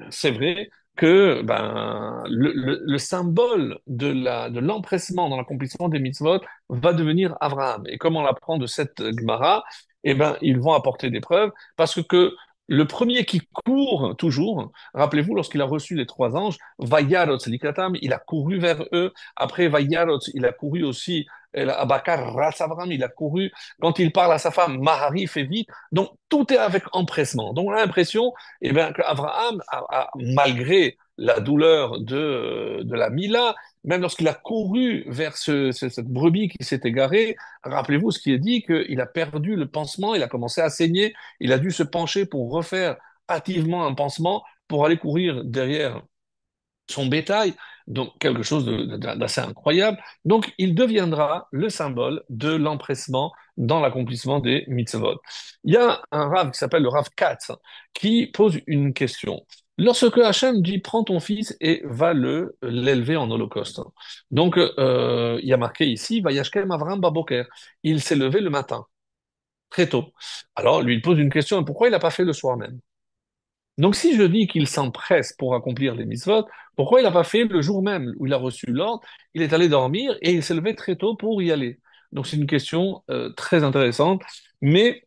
c'est vrai que ben, le symbole de l'empressement dans l'accomplissement des mitzvot va devenir Abraham. Et comme on l'apprend de cette Gemara, eh ben, ils vont apporter des preuves parce que le premier qui court toujours, rappelez-vous, lorsqu'il a reçu les 3 anges, Vayarot Likatam, il a couru vers eux. Après Vayarot, il a couru aussi, Abakar Ratsavram, il a couru. Quand il parle à sa femme, Mahari fait vite. Donc tout est avec empressement. Donc on a l'impression eh bien, qu'Abraham, malgré la douleur de la Mila, même lorsqu'il a couru vers cette brebis qui s'est égarée, rappelez-vous ce qui est dit, qu'il a perdu le pansement, il a commencé à saigner, il a dû se pencher pour refaire hâtivement un pansement pour aller courir derrière son bétail, donc quelque chose d'assez incroyable. Donc, il deviendra le symbole de l'empressement dans l'accomplissement des mitzvot. Il y a un Rav qui s'appelle le Rav Katz qui pose une question. Lorsque Hachem dit prends ton fils et va l'élever en holocauste. Donc, il y a marqué ici, Vayashkem Avram Baboker. Il s'est levé le matin, très tôt. Alors, lui, il pose une question, pourquoi il n'a pas fait le soir même? Donc, si je dis qu'il s'empresse pour accomplir les mitzvot, pourquoi il n'a pas fait le jour même où il a reçu l'ordre? Il est allé dormir et il s'est levé très tôt pour y aller. Donc, c'est une question très intéressante. Mais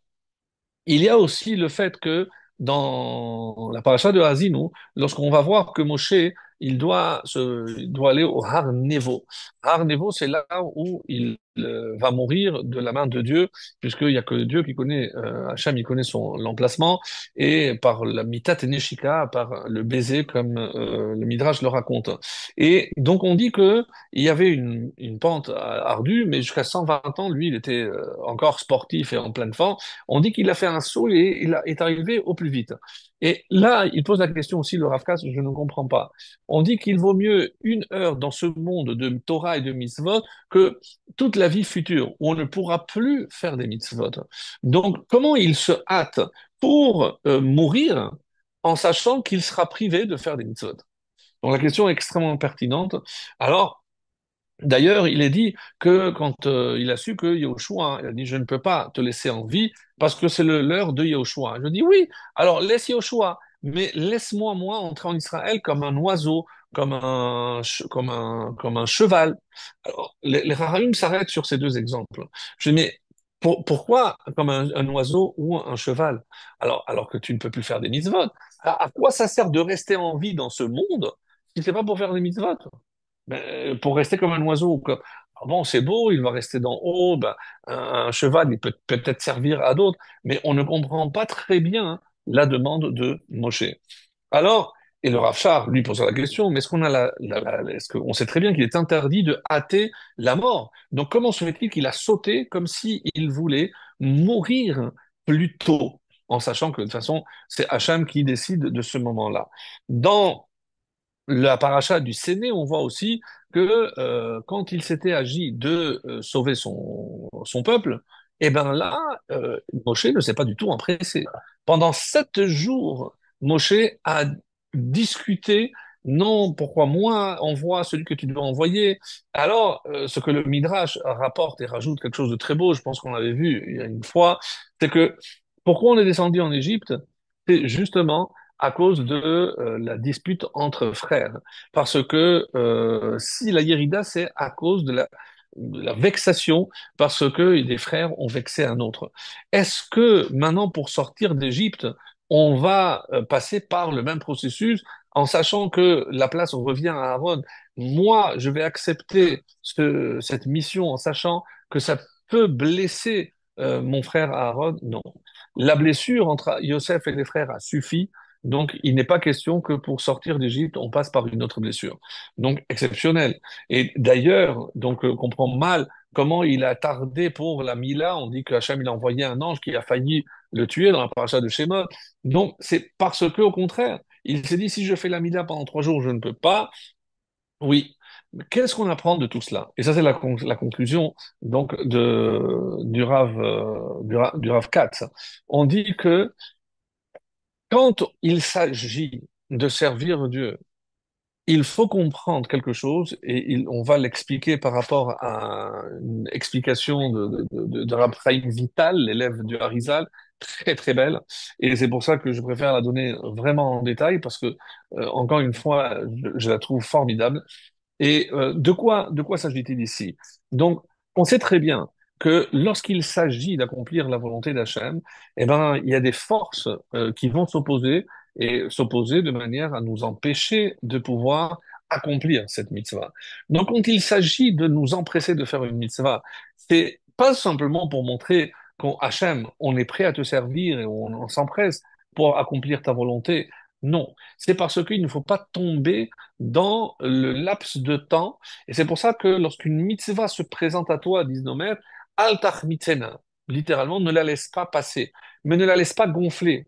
il y a aussi le fait que dans la paracha de Hazinu, lorsqu'on va voir que Moshe, il doit aller au Har Nevo. Har Nevo, c'est là où il va mourir de la main de Dieu, puisqu'il n'y a que Dieu qui connaît, Hachem, il connaît l'emplacement, et par la mitat et neshika, par le baiser, comme le Midrash le raconte. Et donc on dit que il y avait une pente ardue, mais jusqu'à 120 ans, lui, il était encore sportif et en pleine forme. On dit qu'il a fait un saut et est arrivé au plus vite. Et là, il pose la question aussi, le Rav Katz, je ne comprends pas. On dit qu'il vaut mieux 1 heure dans ce monde de Torah et de mitzvot que toute la vie future, où on ne pourra plus faire des mitzvot. Donc, comment il se hâte pour mourir en sachant qu'il sera privé de faire des mitzvot? Donc, la question est extrêmement pertinente. Alors, d'ailleurs, il est dit que quand il a su que Yahushua, il a dit, je ne peux pas te laisser en vie parce que c'est l'heure de Yahushua. Je dis, oui, alors laisse Yahushua, mais laisse-moi, moi, entrer en Israël comme un oiseau, comme un cheval. Alors, les Rachamim s'arrêtent sur ces deux exemples. Je dis, mais pourquoi comme un oiseau ou un cheval? Alors que tu ne peux plus faire des mitzvot. À quoi ça sert de rester en vie dans ce monde si c'est pas pour faire des mitzvot? Ben, pour rester comme un oiseau. Ah bon, c'est beau, il va rester d'en haut, ben, un cheval, il peut peut-être servir à d'autres, mais on ne comprend pas très bien la demande de Moshe. Alors, et le Rav Shach lui pose la question, mais est-ce qu'on a est-ce qu'on sait très bien qu'il est interdit de hâter la mort? Donc, comment se fait-il qu'il a sauté comme s'il voulait mourir plus tôt, en sachant que de toute façon, c'est Hacham qui décide de ce moment-là. Dans la paracha du Séné, on voit aussi que quand il s'était agi de sauver son peuple, eh ben là, Moshe ne s'est pas du tout empressé. Pendant 7 jours, Moshe a discuté, non, pourquoi moi, envoie celui que tu dois envoyer. Alors, ce que le Midrash rapporte et rajoute quelque chose de très beau, je pense qu'on l'avait vu il y a une fois, c'est que pourquoi on est descendu en Égypte? C'est justement à cause de la dispute entre frères. Parce que si la Yérida, c'est à cause de la vexation, parce que des frères ont vexé un autre. Est-ce que maintenant, pour sortir d'Égypte, on va passer par le même processus en sachant que la place revient à Aaron? Moi, je vais accepter cette mission en sachant que ça peut blesser mon frère Aaron? Non. La blessure entre Yosef et les frères a suffi, donc il n'est pas question que pour sortir d'Égypte, on passe par une autre blessure. Donc exceptionnel. Et d'ailleurs, donc comprend mal comment il a tardé pour la Mila. On dit que Hachem il a envoyé un ange qui a failli le tuer dans la paracha de Shemot. Donc c'est parce que au contraire, il s'est dit si je fais la Mila pendant 3 jours, je ne peux pas. Oui. Qu'est-ce qu'on apprend de tout cela? Et ça, c'est la conclusion donc du Rav Katz. On dit que quand il s'agit de servir Dieu, il faut comprendre quelque chose et on va l'expliquer par rapport à une explication de Rab Chaim Vital, l'élève du Harizal, très très belle. Et c'est pour ça que je préfère la donner vraiment en détail parce que, encore une fois, je la trouve formidable. Et de quoi s'agit-il ici? Donc, on sait très bien que lorsqu'il s'agit d'accomplir la volonté d'Hachem, eh ben, il y a des forces qui vont s'opposer et s'opposer de manière à nous empêcher de pouvoir accomplir cette mitzvah. Donc, quand il s'agit de nous empresser de faire une mitzvah, c'est pas simplement pour montrer qu'en Hachem, on est prêt à te servir et on s'empresse pour accomplir ta volonté. Non, c'est parce qu'il ne faut pas tomber dans le laps de temps. Et c'est pour ça que lorsqu'une mitzvah se présente à toi, disent nos maîtres, al tachmitzena, littéralement, ne la laisse pas passer, mais ne la laisse pas gonfler.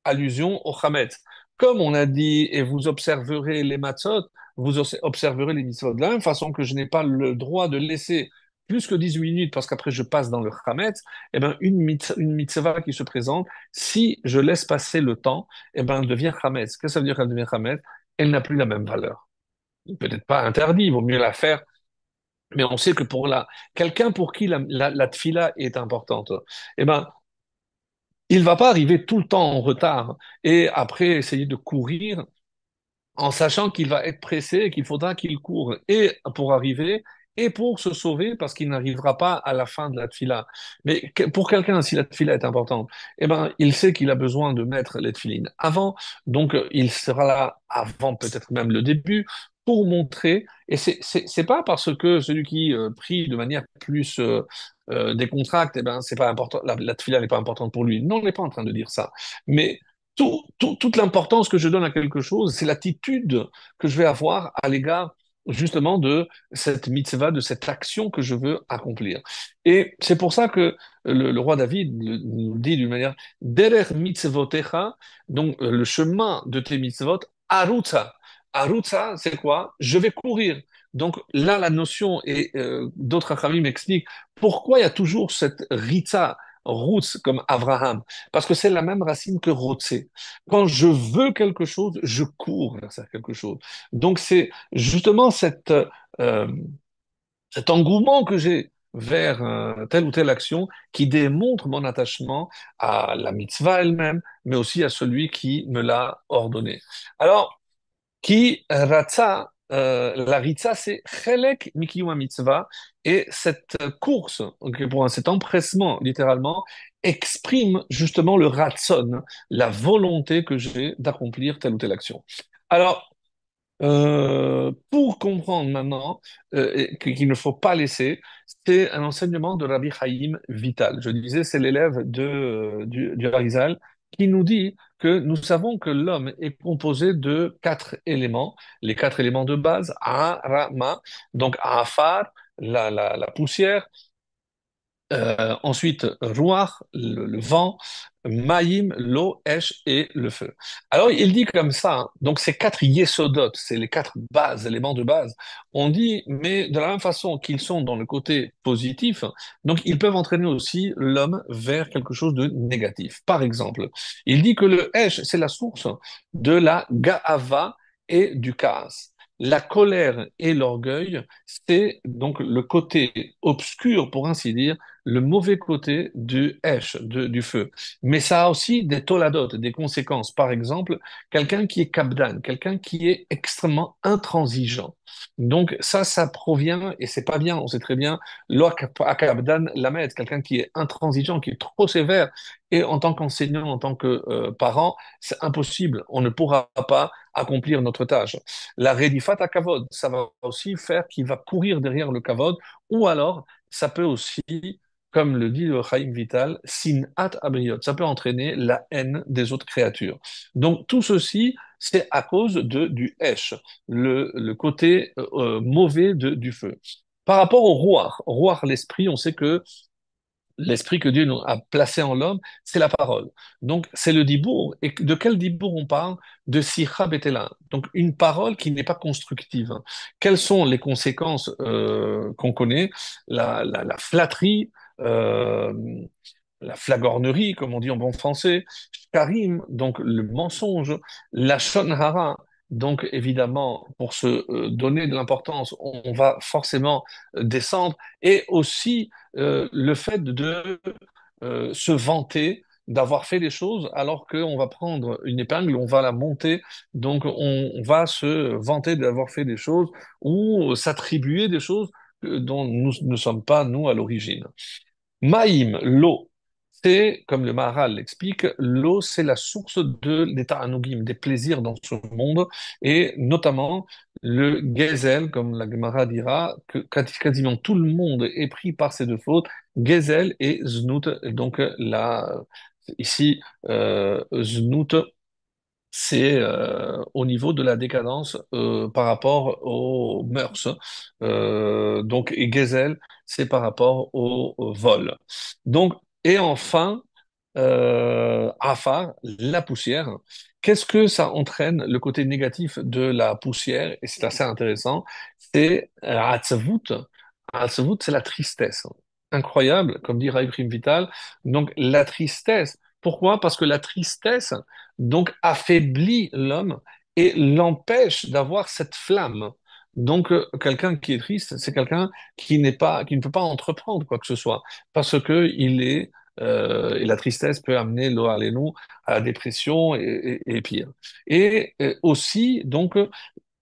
Allusion au Hametz. Comme on a dit, et vous observerez les matzot, vous observerez les mitzvot. De la même façon que je n'ai pas le droit de laisser plus que 18 minutes parce qu'après je passe dans le chametz, eh ben, une mitzvah qui se présente, si je laisse passer le temps, eh ben, elle devient chametz. Qu'est-ce que ça veut dire qu'elle devient chametz? Elle n'a plus la même valeur. Peut-être pas interdit, il vaut mieux la faire, mais on sait que pour quelqu'un pour qui la tfila est importante, eh ben, il va pas arriver tout le temps en retard et après essayer de courir en sachant qu'il va être pressé et qu'il faudra qu'il court et pour arriver et pour se sauver parce qu'il n'arrivera pas à la fin de la tfila. Mais pour quelqu'un, si la tfila est importante, eh ben, il sait qu'il a besoin de mettre les tfilines avant, donc il sera là avant peut-être même le début pour montrer, et c'est pas parce que celui qui prie de manière plus décontracte, eh ben, c'est pas important, la tfila n'est pas importante pour lui. Non, on n'est pas en train de dire ça. Mais toute l'importance que je donne à quelque chose, c'est l'attitude que je vais avoir à l'égard justement de cette mitzvah, de cette action que je veux accomplir. Et c'est pour ça que le roi David nous dit d'une manière, Derer mitzvotecha, donc le chemin de tes mitzvot, arutza. Arutza, c'est quoi? Je vais courir. Donc là, la notion, et d'autres achamim m'expliquent pourquoi il y a toujours cette ritza, roots comme Abraham. Parce que c'est la même racine que rotse. Quand je veux quelque chose, je cours vers ça, quelque chose. Donc c'est justement euh, cet engouement que j'ai vers telle ou telle action qui démontre mon attachement à la mitzvah elle-même, mais aussi à celui qui me l'a ordonné. Alors, qui ratza, la ritza, c'est chelek mikiyuma mitzvah, et cette course, ok, pour cet empressement, littéralement, exprime justement le ratson, la volonté que j'ai d'accomplir telle ou telle action. Alors, pour comprendre maintenant qu'il ne faut pas laisser, c'est un enseignement de Rabbi Chaim Vital. Je disais, c'est l'élève du Harizal qui nous dit que nous savons que l'homme est composé de quatre éléments, les quatre éléments de base, Arama, donc Afar, la poussière, ensuite, Ruach, le vent, Maïm, l'eau, Esh et le feu. Alors, il dit comme ça, hein, donc ces quatre yesodot, c'est les quatre bases, éléments de base. On dit, mais de la même façon qu'ils sont dans le côté positif, donc ils peuvent entraîner aussi l'homme vers quelque chose de négatif. Par exemple, il dit que le Esh, c'est la source de la Ga'ava et du Kaas. La colère et l'orgueil, c'est donc le côté obscur, pour ainsi dire, le mauvais côté du esh, du feu. Mais ça a aussi des toladot, des conséquences. Par exemple, quelqu'un qui est kabdan, quelqu'un qui est extrêmement intransigeant. Donc ça provient, et c'est pas bien, on sait très bien, lo kabdan lamed, quelqu'un qui est intransigeant, qui est trop sévère. Et en tant qu'enseignant, en tant que parent, c'est impossible. On ne pourra pas accomplir notre tâche. La redifat à kavod, ça va aussi faire qu'il va courir derrière le kavod, ou alors ça peut aussi, comme le dit le Chaim Vital, sinat abriot, ça peut entraîner la haine des autres créatures. Donc tout ceci, c'est à cause du Esh, le côté mauvais du feu. Par rapport au Ruach, l'esprit, on sait que l'esprit que Dieu a placé en l'homme, c'est la parole. Donc, c'est le dibour. Et de quel dibour on parle? De Sikha Betela. Donc, une parole qui n'est pas constructive. Quelles sont les conséquences qu'on connaît? La flatterie, euh, la flagornerie, comme on dit en bon français, Karim, donc le mensonge, la Shonhara. Donc, évidemment, pour se donner de l'importance, on va forcément descendre. Et aussi, le fait de se vanter d'avoir fait des choses alors qu'on va prendre une épingle, on va la monter, donc on va se vanter d'avoir fait des choses ou s'attribuer des choses dont nous ne sommes pas, nous, à l'origine. Maïm, l'eau, c'est, comme le Maharal l'explique, l'eau, c'est la source de l'état anugim, des plaisirs dans ce monde, et notamment le gezel, comme la Gemara dira, que quasiment tout le monde est pris par ces deux fautes, gezel et znout. Donc ici, znout, c'est au niveau de la décadence par rapport aux mœurs. Donc, et Gezel, c'est par rapport au vol. Donc, et enfin, afar, la poussière. Qu'est-ce que ça entraîne, le côté négatif de la poussière? Et c'est assez intéressant. C'est atzavut. Atzavut, c'est la tristesse. Incroyable, comme dit Raïbrim Vital. Donc, la tristesse. Pourquoi? Parce que la tristesse, donc, affaiblit l'homme et l'empêche d'avoir cette flamme. Donc, quelqu'un qui est triste, c'est quelqu'un qui ne peut pas entreprendre quoi que ce soit, parce que il est et la tristesse peut amener l'eau à la dépression et pire. Et aussi, donc,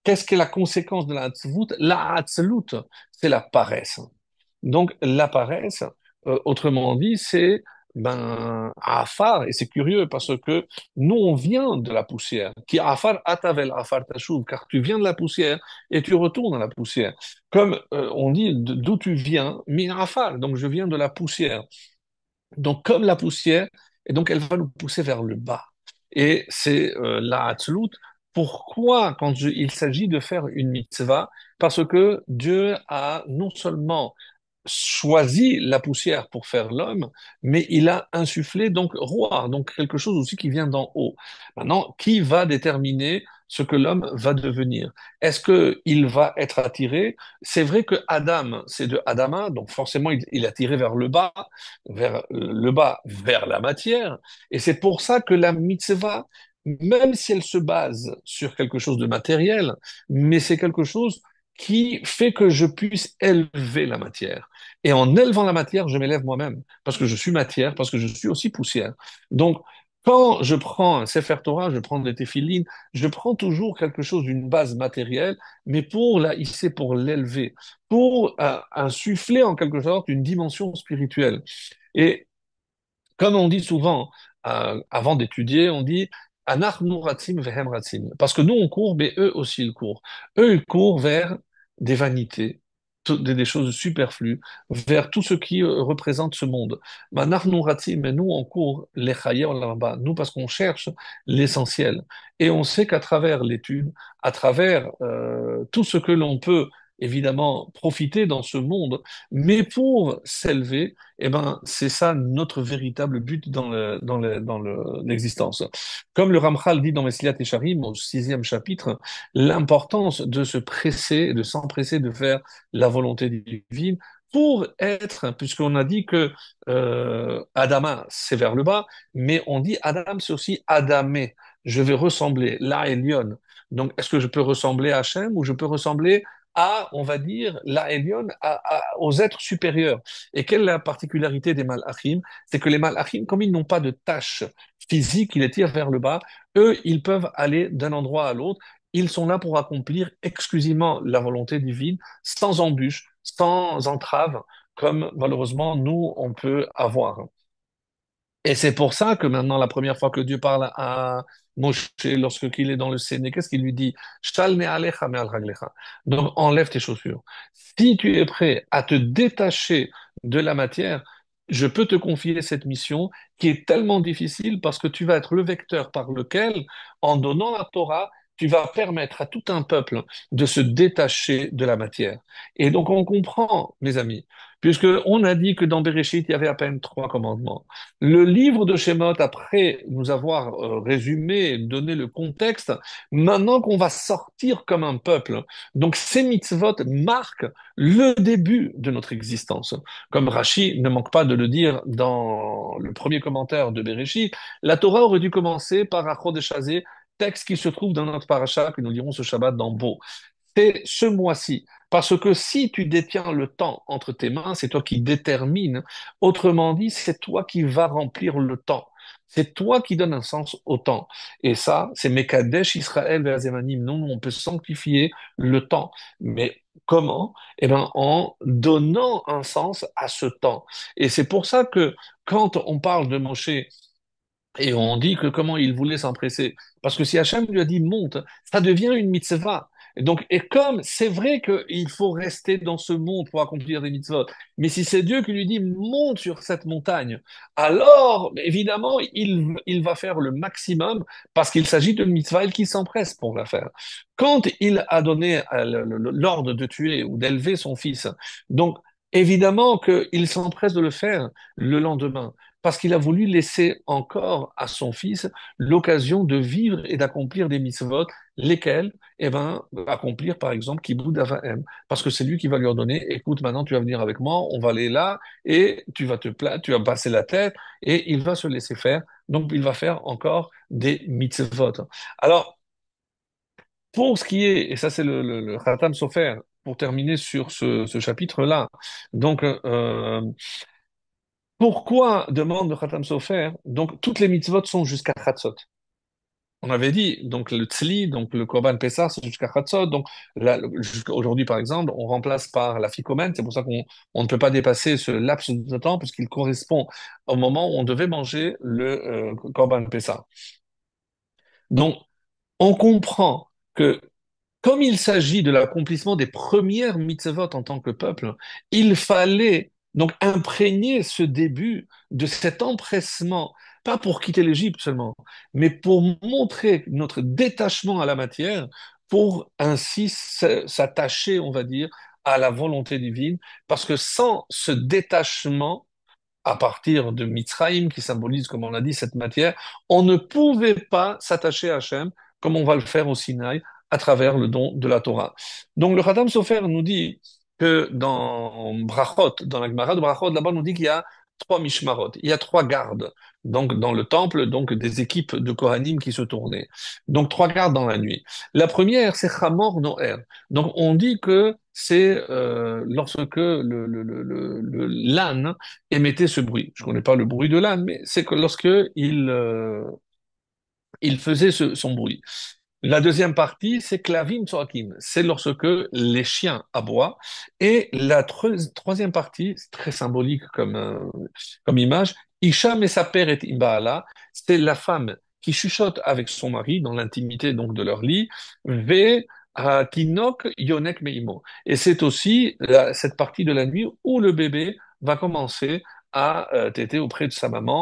qu'est-ce qu'est la conséquence de la hatzlut? La hatzlut, c'est la paresse. Donc, la paresse, autrement dit, c'est afar, et c'est curieux parce que nous, on vient de la poussière. Qui afar atavel afar tashuv, car tu viens de la poussière et tu retournes à la poussière. Comme on dit, d'où tu viens, min afar, donc je viens de la poussière. Donc, comme la poussière, et donc elle va nous pousser vers le bas. Et c'est la Hatzout. Pourquoi, il s'agit de faire une mitzvah? Parce que Dieu a non seulement choisi la poussière pour faire l'homme, mais il a insufflé donc roi, donc quelque chose aussi qui vient d'en haut. Maintenant, qui va déterminer ce que l'homme va devenir? Est-ce que il va être attiré? C'est vrai que Adam, c'est de Adama, donc forcément il est attiré vers le bas, vers la matière, et c'est pour ça que la mitzvah, même si elle se base sur quelque chose de matériel, mais c'est quelque chose qui fait que je puisse élever la matière. Et en élevant la matière, je m'élève moi-même, parce que je suis matière, parce que je suis aussi poussière. Donc, quand je prends un Sefer Torah, je prends des téphilines, je prends toujours quelque chose d'une base matérielle, mais pour la hisser, pour l'élever, pour insuffler en quelque sorte une dimension spirituelle. Et comme on dit souvent, avant d'étudier, on dit Anachnu ratzim vehem ratzim. Parce que nous, on court, mais eux aussi, ils courent. Eux, ils courent vers des vanités, des choses superflues, vers tout ce qui représente ce monde. Mais Anachnu ratzim, mais nous, on court les là-bas. Nous, parce qu'on cherche l'essentiel. Et on sait qu'à travers l'étude, à travers tout ce que l'on peut évidemment profiter dans ce monde, mais pour s'élever, eh ben, c'est ça notre véritable but l'existence. Comme le Ramchal dit dans Mesilat Yesharim, au sixième chapitre, l'importance de se presser, de s'empresser de faire la volonté divine pour être, puisqu'on a dit que Adama, c'est vers le bas, mais on dit Adam, c'est aussi Adamé. Je vais ressembler, la Elion. Donc, est-ce que je peux ressembler à Hachem ou je peux ressembler à, on va dire, la Elion, aux êtres supérieurs? Et quelle est la particularité des malachim? C'est que les malachim, comme ils n'ont pas de tâches physiques qui les tirent vers le bas, eux, ils peuvent aller d'un endroit à l'autre. Ils sont là pour accomplir exclusivement la volonté divine, sans embûche, sans entrave, comme malheureusement nous, on peut avoir. Et c'est pour ça que maintenant, la première fois que Dieu parle à Moshe, lorsqu'il est dans le Séné, qu'est-ce qu'il lui dit? Shal ne'alecha me'al raglecha. Donc, enlève tes chaussures. Si tu es prêt à te détacher de la matière, je peux te confier cette mission qui est tellement difficile parce que tu vas être le vecteur par lequel, en donnant la Torah, tu vas permettre à tout un peuple de se détacher de la matière. Et donc, on comprend, mes amis, puisque on a dit que dans Bereshit, il y avait à peine trois commandements. Le livre de Shemot, après nous avoir résumé, donné le contexte, maintenant qu'on va sortir comme un peuple. Donc ces mitzvot marquent le début de notre existence. Comme Rashi ne manque pas de le dire dans le premier commentaire de Bereshit, la Torah aurait dû commencer par Achod Eshazé, texte qui se trouve dans notre paracha que nous lirons ce Shabbat dans Bo. C'est ce mois-ci. Parce que si tu détiens le temps entre tes mains, c'est toi qui détermines. Autrement dit, c'est toi qui vas remplir le temps. C'est toi qui donnes un sens au temps. Et ça, c'est Mekadesh Israël Ve'azemanim. Non, on peut sanctifier le temps. Mais comment? Eh bien, en donnant un sens à ce temps. Et c'est pour ça que quand on parle de Moshe, et on dit que comment il voulait s'empresser. Parce que si Hachem lui a dit monte, ça devient une mitzvah. Et donc, et comme c'est vrai qu'il faut rester dans ce monde pour accomplir des mitzvot, mais si c'est Dieu qui lui dit monte sur cette montagne, alors évidemment il va faire le maximum parce qu'il s'agit d'une mitzvah et qu'il s'empresse pour la faire. Quand il a donné l'ordre de tuer ou d'élever son fils, donc évidemment qu'il s'empresse de le faire le lendemain. parce qu'il a voulu laisser encore à son fils l'occasion de vivre et d'accomplir des mitzvot, lesquels, eh ben, accomplir par exemple Kibbout Avahem, parce que c'est lui qui va lui ordonner, écoute, maintenant tu vas venir avec moi, on va aller là, et tu vas te plaindre, tu vas passer la tête, et il va se laisser faire, donc il va faire encore des mitzvot. Alors, pour ce qui est, et ça c'est le Khatam Sofer, pour terminer sur ce chapitre-là, donc pourquoi demande le Khatam Sofer? Donc toutes les mitzvot sont jusqu'à Chatzot. On avait dit, donc le tzli, donc le korban Pessah, c'est jusqu'à Chatzot. Donc là, jusqu'à aujourd'hui, par exemple, on remplace par la ficomène. C'est pour ça qu'on ne peut pas dépasser ce laps de temps, puisqu'il correspond au moment où on devait manger le korban Pessah. Donc, on comprend que comme il s'agit de l'accomplissement des premières mitzvot en tant que peuple, il fallait donc imprégner ce début de cet empressement, pas pour quitter l'Égypte seulement, mais pour montrer notre détachement à la matière, pour ainsi s'attacher, on va dire, à la volonté divine, parce que sans ce détachement, à partir de Mitzrayim, qui symbolise, comme on l'a dit, cette matière, on ne pouvait pas s'attacher à Hachem comme on va le faire au Sinaï à travers le don de la Torah. Donc le Khatam Sofer nous dit que dans Brachot, dans la Gemara de Brachot, là-bas, on nous dit qu'il y a trois mishmarot, il y a trois gardes. Donc dans le temple, donc des équipes de Kohanim qui se tournaient. Donc trois gardes dans la nuit. La première, c'est Chamor Noer. Donc on dit que c'est lorsque l'âne émettait ce bruit. Je ne connais pas le bruit de l'âne, mais c'est que lorsque il faisait son bruit. La deuxième partie, c'est Klavim Tsoakim. C'est lorsque les chiens aboient. Et la troisième partie, c'est très symbolique comme image, Isha Mesaper et Imbaala, c'est la femme qui chuchote avec son mari dans l'intimité donc de leur lit, Ve Tinok Yonek Meimo. Et c'est aussi cette partie de la nuit où le bébé va commencer à téter auprès de sa maman.